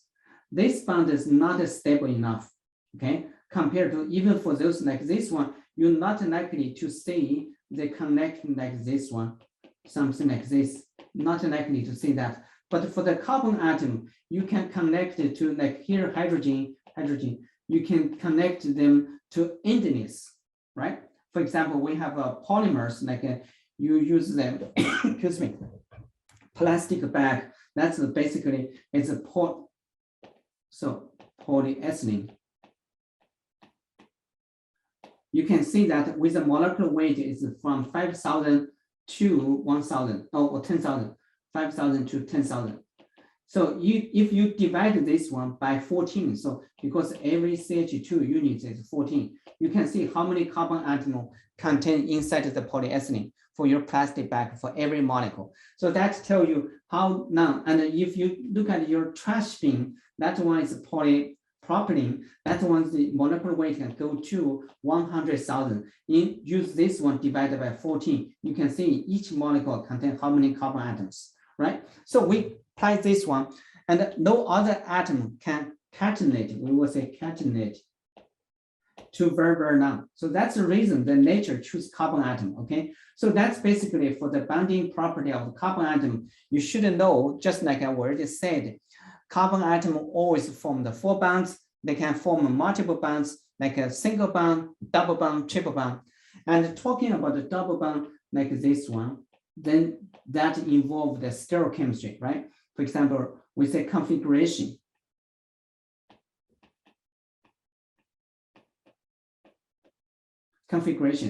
this bond is not stable enough, okay? Compared to even for those like this one, you're not likely to see the connection like this one, something like this, not likely to see that. But for the carbon atom, you can connect it to like here, hydrogen, you can connect them to endiness, right? For example, we have polymers, like you use them, excuse me, plastic bag. That's basically, it's a polyethylene. You can see that with the molecular weight is from 5,000 to 1,000, or 10,000, 5,000 to 10,000. So if you divide this one by 14, so because every CH2 unit is 14, you can see how many carbon atoms contained inside the polyethylene for your plastic bag for every molecule. So that tells you how now, and if you look at your trash bin, that one is polypropylene, that one's the molecular weight can go to 100,000. Use this one divided by 14, you can see each molecule contains how many carbon atoms, right? So we apply this one, and no other atom can catenate, we will say catenate to very none. So that's the reason that nature choose carbon atom, okay? So that's basically for the bonding property of the carbon atom. You should know, just like I already said, carbon atom always form the 4 bonds. They can form multiple bonds, like a single bond, double bond, triple bond. And talking about the double bond like this one, then that involves the stereochemistry, right? For example, we say configuration.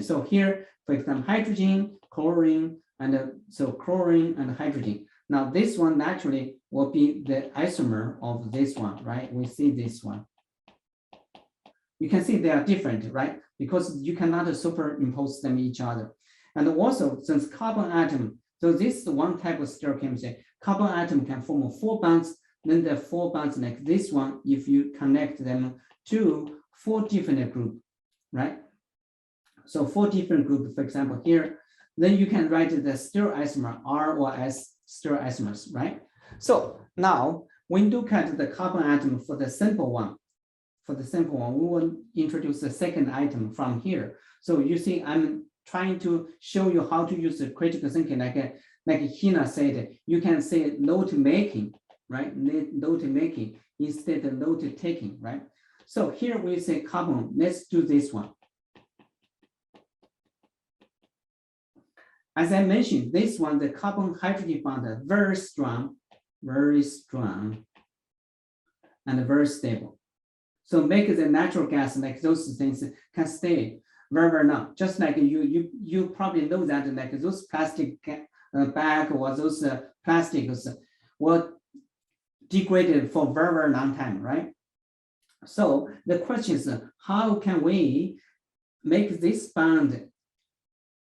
So here, for example, hydrogen, chlorine, and so chlorine and hydrogen. Now this one naturally will be the isomer of this one, right? We see this one. You can see they are different, right? Because you cannot superimpose them each other. And also, since carbon atom, so this is one type of stereochemistry. Carbon atom can form 4 bonds, then the 4 bonds like this one, if you connect them to 4 different groups, right? So 4 different groups, for example, here, then you can write the stereoisomer, R or S stereoisomers, right? So now when you look at the carbon atom for the simple one, we will introduce the second item from here. So you see, I'm trying to show you how to use the critical thinking, like Hina said, you can say note making, right? Note making instead of note taking, right? So here we say carbon, let's do this one. As I mentioned, this one, the carbon hydrogen bond are very strong, and very stable. So make the natural gas, like those things can stay very long. Just like you probably know that like those plastic bag or those plastics were degraded for very long time, right? So the question is, how can we make this bond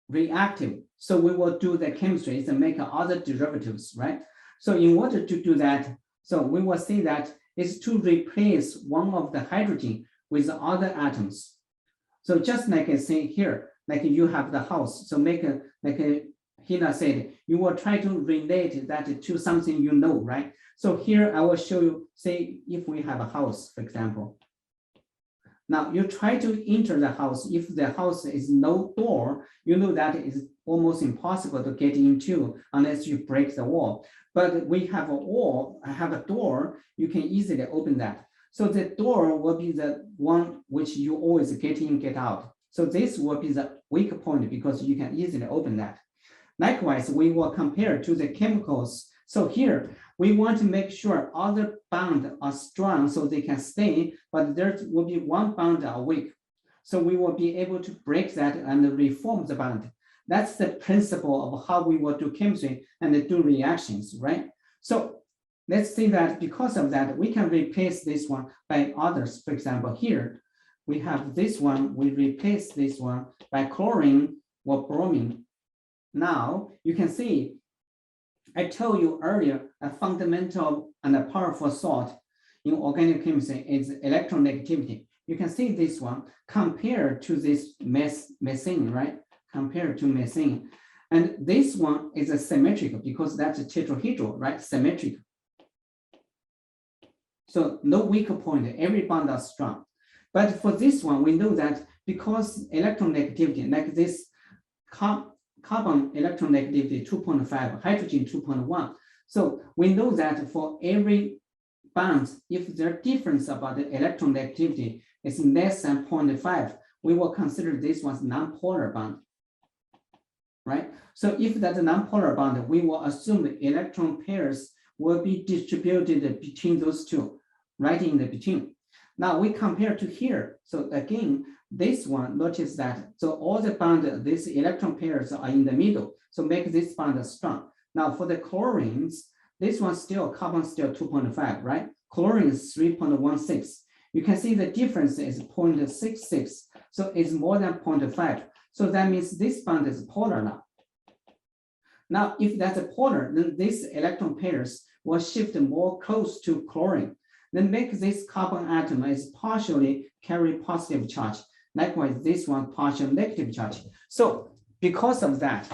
reactive? So we will do the chemistry and make other derivatives, right? So in order to do that, so we will see that is to replace one of the hydrogen with other atoms. So just like I say here, like you have the house. So Hina said, you will try to relate that to something you know, right? So here I will show you, say if we have a house, for example. Now you try to enter the house. If the house is no door, you know that it's almost impossible to get into unless you break the wall. But we have a wall, I have a door, you can easily open that. So the door will be the one which you always get in, get out. So this will be the weak point because you can easily open that. Likewise, we will compare to the chemicals. So here, we want to make sure other bonds are strong so they can stay, but there will be one bond are weak. So we will be able to break that and reform the bond. That's the principle of how we will do chemistry and do reactions, right? So let's say that because of that, we can replace this one by others. For example, here, we have this one, we replace this one by chlorine or bromine. Now you can see, I told you earlier, a fundamental and a powerful salt in organic chemistry is electronegativity. You can see this one compared to this methane, right? Compared to methane. And this one is a symmetric because that's a tetrahedral, right? Symmetric. So no weak point, every bond are strong. But for this one, we know that because electronegativity, like this carbon electronegativity 2.5, hydrogen 2.1. So we know that for every bond, if their difference about the electronegativity is less than 0.5, we will consider this one's non-polar bond, right? So if that's a non-polar bond, we will assume the electron pairs will be distributed between those two, right in the between. Now we compare to here. So again, this one, notice that, so all the bond, these electron pairs are in the middle. So make this bond strong. Now for the chlorines, this one still, carbon still 2.5, right? Chlorine is 3.16. You can see the difference is 0.66. So it's more than 0.5. So that means this bond is polar now. Now, if that's a polar, then these electron pairs will shift more close to chlorine. Then make this carbon atom is partially carry positive charge. Likewise, this one partial negative charge. So because of that,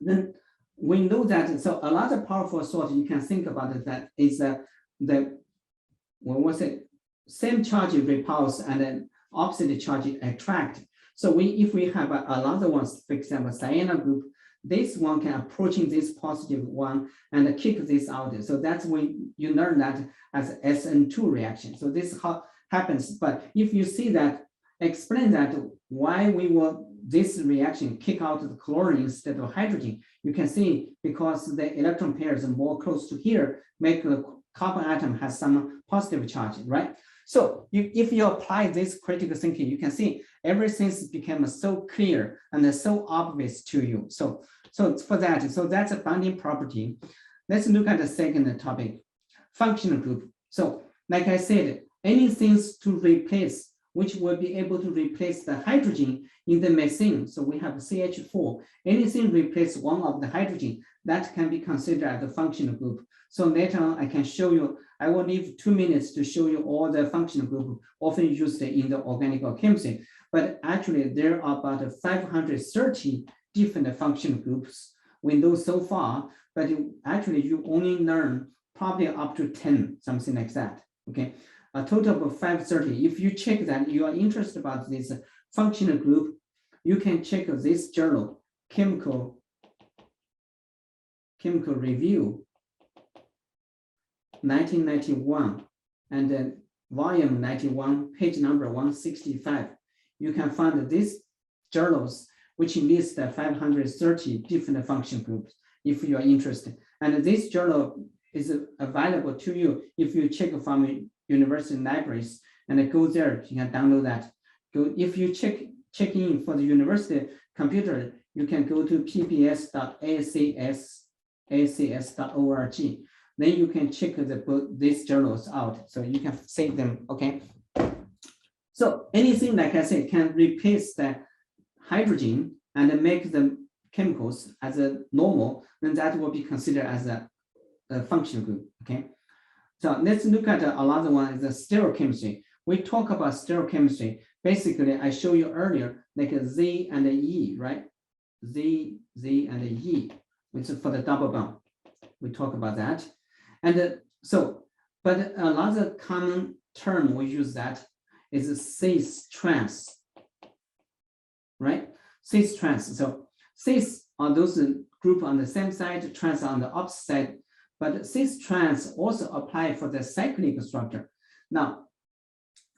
then we know that, so a lot of powerful salt you can think about it, that is same charge repulse and then opposite charge attract. So if we have a lot of ones, for example, cyano group, this one can approaching this positive one and kick this out. So that's when you learn that as SN2 reaction. So this how happens. But if you see that, explain that why we will this reaction kick out the chlorine instead of hydrogen. You can see because the electron pairs are more close to here, make the carbon atom has some positive charge, right? So if you apply this critical thinking, you can see everything's become so clear and so obvious to you. So for that, so that's a bonding property. Let's look at the second topic, functional group. So like I said, anything to replace, which will be able to replace the hydrogen in the methane. So we have CH4, anything replace one of the hydrogen, that can be considered as a functional group. So later on, I can show you, I will leave 2 minutes to show you all the functional group often used in the organic chemistry. But actually there are about 530 different functional groups we know so far, but actually you only learn probably up to 10, something like that, okay? A total of 530. If you check that you are interested about this functional group, you can check this journal, Chemical Review, 1991, and then volume 91, page number 165. You can find these journals which list 530 different function groups if you are interested. And this journal is available to you if you check from university libraries and go there, you can download that. If you check in for the university computer, you can go to pbs.acs.org. Then you can check these journals out, so you can save them, okay? So anything, like I said, can replace the hydrogen and make the chemicals as a normal, then that will be considered as a functional group, okay? So let's look at another one, is the stereochemistry. We talk about stereochemistry basically I showed you earlier, like a Z and a E, right? Z and a E, which is for the double bond. We talk about that. And but another common term we use that is cis trans, right? Cis trans. So cis are those group on the same side, trans on the opposite side, but cis trans also apply for the cyclic structure. Now,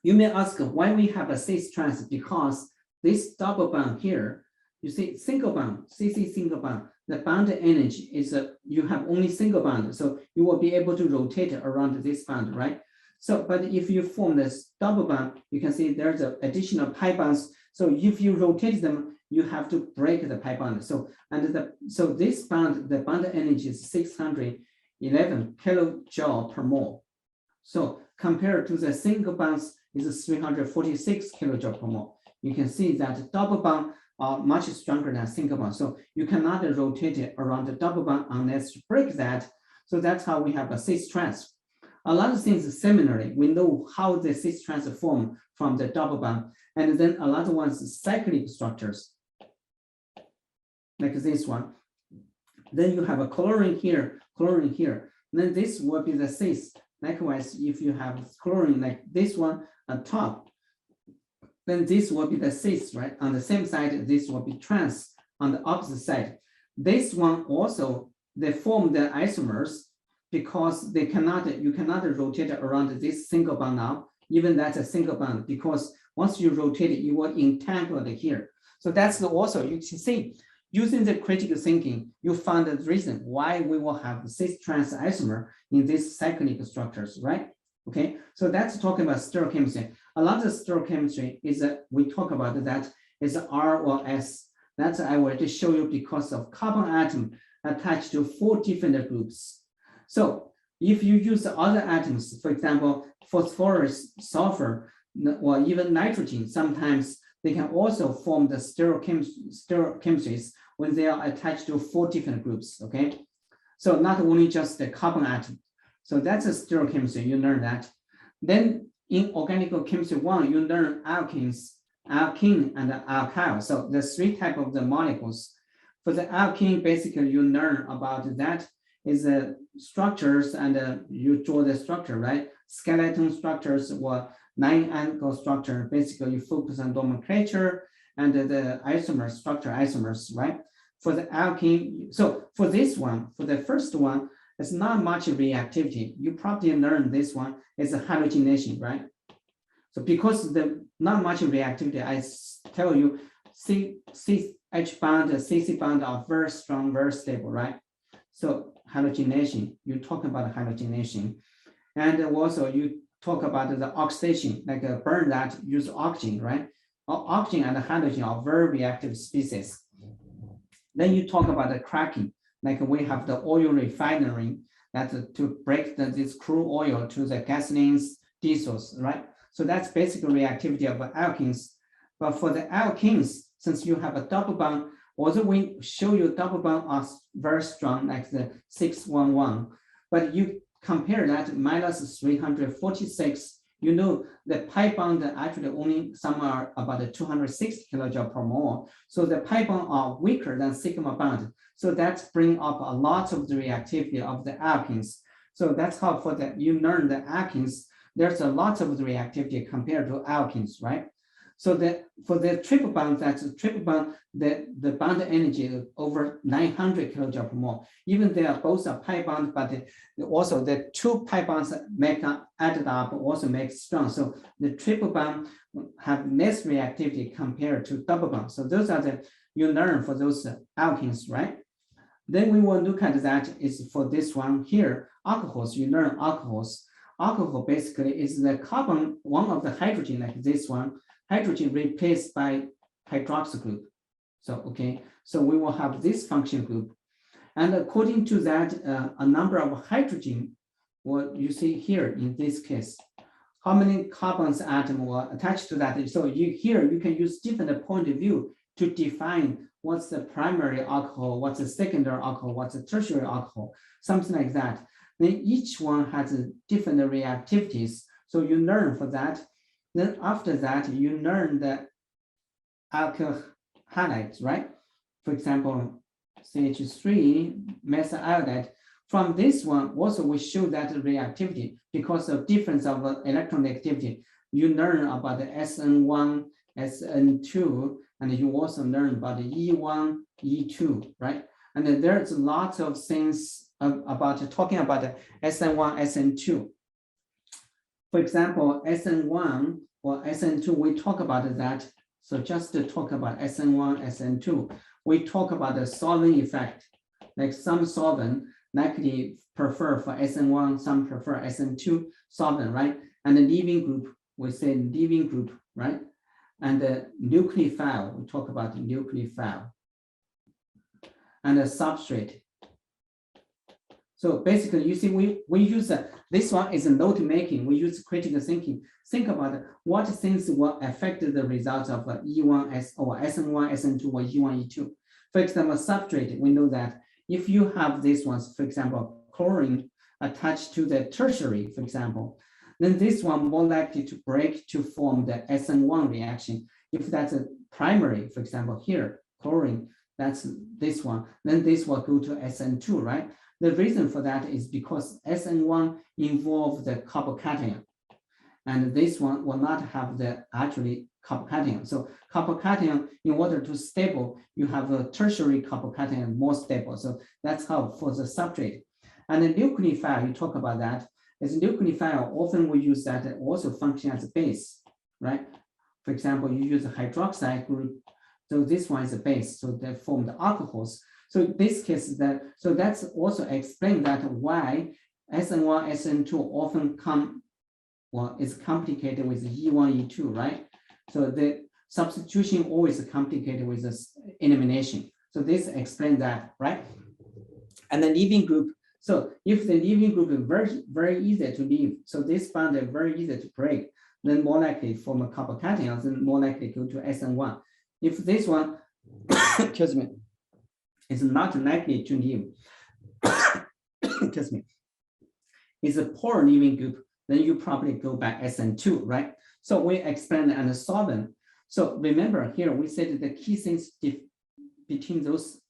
you may ask why we have a cis trans, because this double bond here, you see single bond, CC single bond, the bond energy is you have only single bond, so you will be able to rotate around this bond, right? So, but if you form this double bond, you can see there's an additional pi bonds. So if you rotate them, you have to break the pi bond. So, so this bond, the bond energy is 611 kilojoule per mole. So compared to the single bonds is 346 kilojoule per mole. You can see that double bond are much stronger than single bond. So you cannot rotate it around the double bond unless you break that. So that's how we have a cis trans. A lot of things similarly, we know how the cis trans form from the double bond, and then a lot of ones cyclic structures, like this one. Then you have a chlorine here, then this will be the cis. Likewise, if you have chlorine like this one on top, then this will be the cis, right? On the same side, this will be trans on the opposite side. This one also, they form the isomers because they you cannot rotate around this single bond now, even that's a single bond, because once you rotate it, you will entangle it here. So that's also, you can see, using the critical thinking, you found the reason why we will have cis trans isomer in these cyclic structures, right? Okay, so that's talking about stereochemistry. A lot of stereochemistry is we talk about that is R or S. That's I will just show you because of carbon atom attached to 4 different groups. So if you use other atoms, for example, phosphorus, sulfur, or even nitrogen, sometimes they can also form the stereochemistries when they are attached to 4 different groups, okay? So not only just the carbon atom. So that's a stereochemistry, you learn that. Then in organic chemistry 1, you learn alkenes, alkene and alkyl. So the 3 types of the molecules. For the alkene, basically you learn about that is the structures, and you draw the structure, right? Skeleton structures or 9-angle structure. Basically you focus on nomenclature and the isomer structure isomers, right? For the alkene, so for this one, for the first one, it's not much reactivity. You probably learned this one is a halogenation, right? So because the not much reactivity, I tell you, CH bond, CC bond are very strong, very stable, right? So halogenation, you talk about halogenation. And also you talk about the oxidation, like burn that, use oxygen, right? Oxygen and hydrogen are very reactive species. Then you talk about the cracking, like we have the oil refinery that to break this crude oil to the gasolines, diesels, right? So that's basically reactivity of alkenes. But for the alkenes, since you have a double bond, although we show you double bond are very strong, like the 611, but you compare that minus 346, you know the pi bond actually only somewhere about 260 kilojoule per mole. So the pi bond are weaker than sigma bond. So that's bring up a lot of the reactivity of the alkenes. So that's how for the you learn the alkenes, there's a lot of the reactivity compared to alkenes, right? So that for the triple bond, that's a triple bond, the bond energy is over 900 kilojoule per mole. Even they are both a pi bond, but also the 2 pi bonds make added up also makes strong. So the triple bond have less reactivity compared to double bond. So those are the you learn for those alkenes, right? Then we will look at that is for this one here, alcohols. You learn alcohols. Alcohol basically is the carbon, one of the hydrogen like this one, hydrogen replaced by hydroxyl group. So, okay, so we will have this function group. And according to that, a number of hydrogen, what you see here in this case, how many carbons atom were attached to that. So here you can use different point of view to define what's the primary alcohol, what's the secondary alcohol, what's the tertiary alcohol, something like that. Then each one has different reactivities. So you learn for that. Then after that, you learn the alkyl halides, right? For example, CH3 methyl iodide. From this one, also we show that reactivity because of difference of electron activity. You learn about the SN1, SN2, and you also learn about the E1, E2, right? And then there's lots of things about talking about the SN1, SN2. For example, SN1 or SN2, we talk about that. So just to talk about SN1, SN2, we talk about the solvent effect. Like some solvent likely prefer for SN1, some prefer SN2 solvent, right? And the leaving group, we say leaving group, right? And the nucleophile, we talk about the nucleophile. And the substrate. So basically, you see, we use this one is a note making. We use critical thinking. Think about what things will affect the results of E1 or SN1, SN2, or E1, E2. For example, substrate, we know that if you have these ones, for example, chlorine attached to the tertiary, for example, then this one more likely to break to form the SN1 reaction. If that's a primary, for example, here, chlorine, that's this one, then this will go to SN2, right? The reason for that is because SN1 involves the carbocation, and this one will not have the actually carbocation. So carbocation, in order to stable, you have a tertiary carbocation more stable. So that's how for the substrate. And the nucleophile, you talk about that. As nucleophile, often we use that also function as a base, right? For example, you use a hydroxide group. So this one is a base, so they form the alcohols. So in this case, so that's also explain that why SN1, SN2 often is complicated with E1, E2, right? So the substitution always complicated with this elimination. So this explains that, right? And the leaving group. So if the leaving group is very, very easy to leave, so this bond is very easy to break, then more likely form a carbocation, then more likely go to SN1. If this one, excuse me, is not likely to leave, excuse me, is a poor leaving group, then you probably go by SN2, right? So we explain and solvent. So remember here, we said the key things between those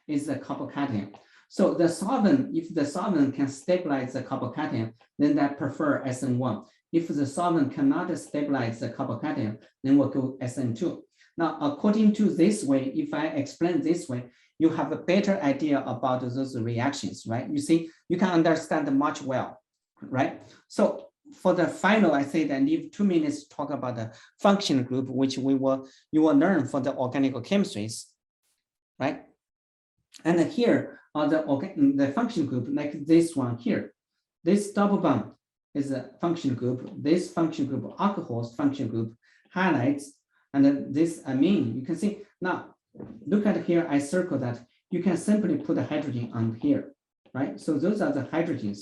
is the carbocation. So the solvent, if the solvent can stabilize the carbocation, then that prefer SN1. If the solvent cannot stabilize the carbocation, then we'll go SN2. Now, according to this way, if I explain this way, you have a better idea about those reactions, right? You see, you can understand much well, right? So for the final, I say that leave 2 minutes to talk about the function group, which you will learn for the organic chemistries, right? And here are the function group, like this one here. This double bond is a function group. This function group, alcohols function group, highlights, and then this amine. You can see now. Look at here. I circle that. You can simply put a hydrogen on here, right? So those are the hydrogens.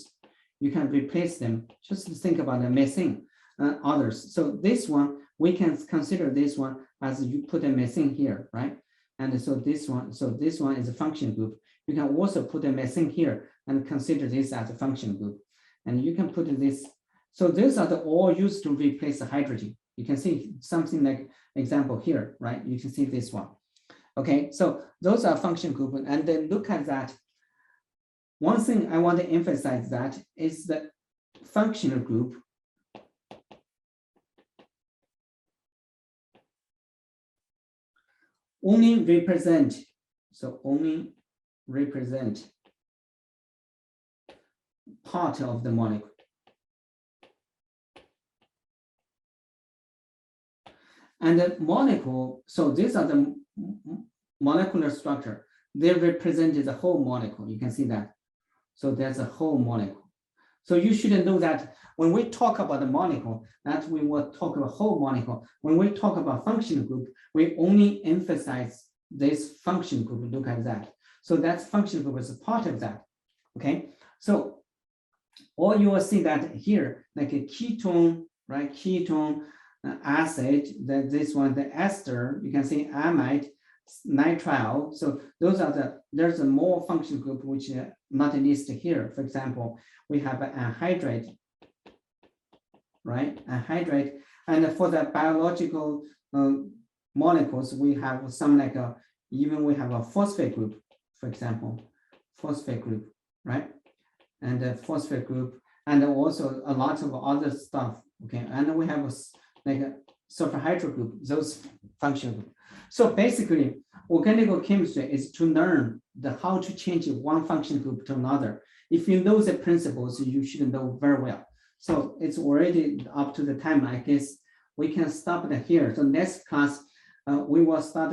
You can replace them. Just think about the methane, others. So this one we can consider this one as you put a methane here, right? And so this one is a function group. You can also put a methane here and consider this as a function group. And you can put this. So those are all used to replace the hydrogen. You can see something like example here, right? You can see this one. Okay, so those are function group. And then look at that. One thing I want to emphasize that is the functional group only represent part of the molecule. And the molecule, so these are the molecular structure. They represent the whole molecule. You can see that. So there's a whole molecule. So you should know that when we talk about the molecule, that we will talk about whole molecule. When we talk about function group, we only emphasize this function group. Look at that. So that function group is a part of that. Okay. So all you will see that here, like a ketone, right? Ketone, acid, that this one, the ester, you can see amide, nitrile. So those are there's a more function group which not listed here. For example, we have an anhydride, right? Anhydride. And for the biological molecules, we have some like even we have a phosphate group, for example, phosphate group, right? And the phosphate group, and also a lot of other stuff. Okay, and we have like a sulfur hydro group, those functional group. So basically, organic chemistry is to learn how to change one function group to another. If you know the principles, you should know very well. So it's already up to the time. I guess we can stop it here. So next class, we will start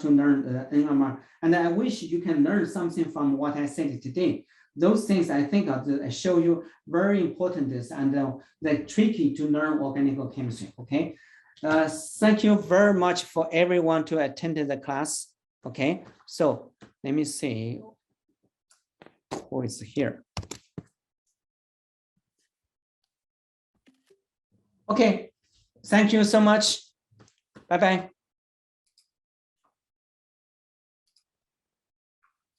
to learn the NMR. And I wish you can learn something from what I said today. Those things I think show you very important and they're tricky to learn organic chemistry. Okay. Thank you very much for everyone to attend the class. Okay. So let me see who is here. Okay. Thank you so much. Bye-bye.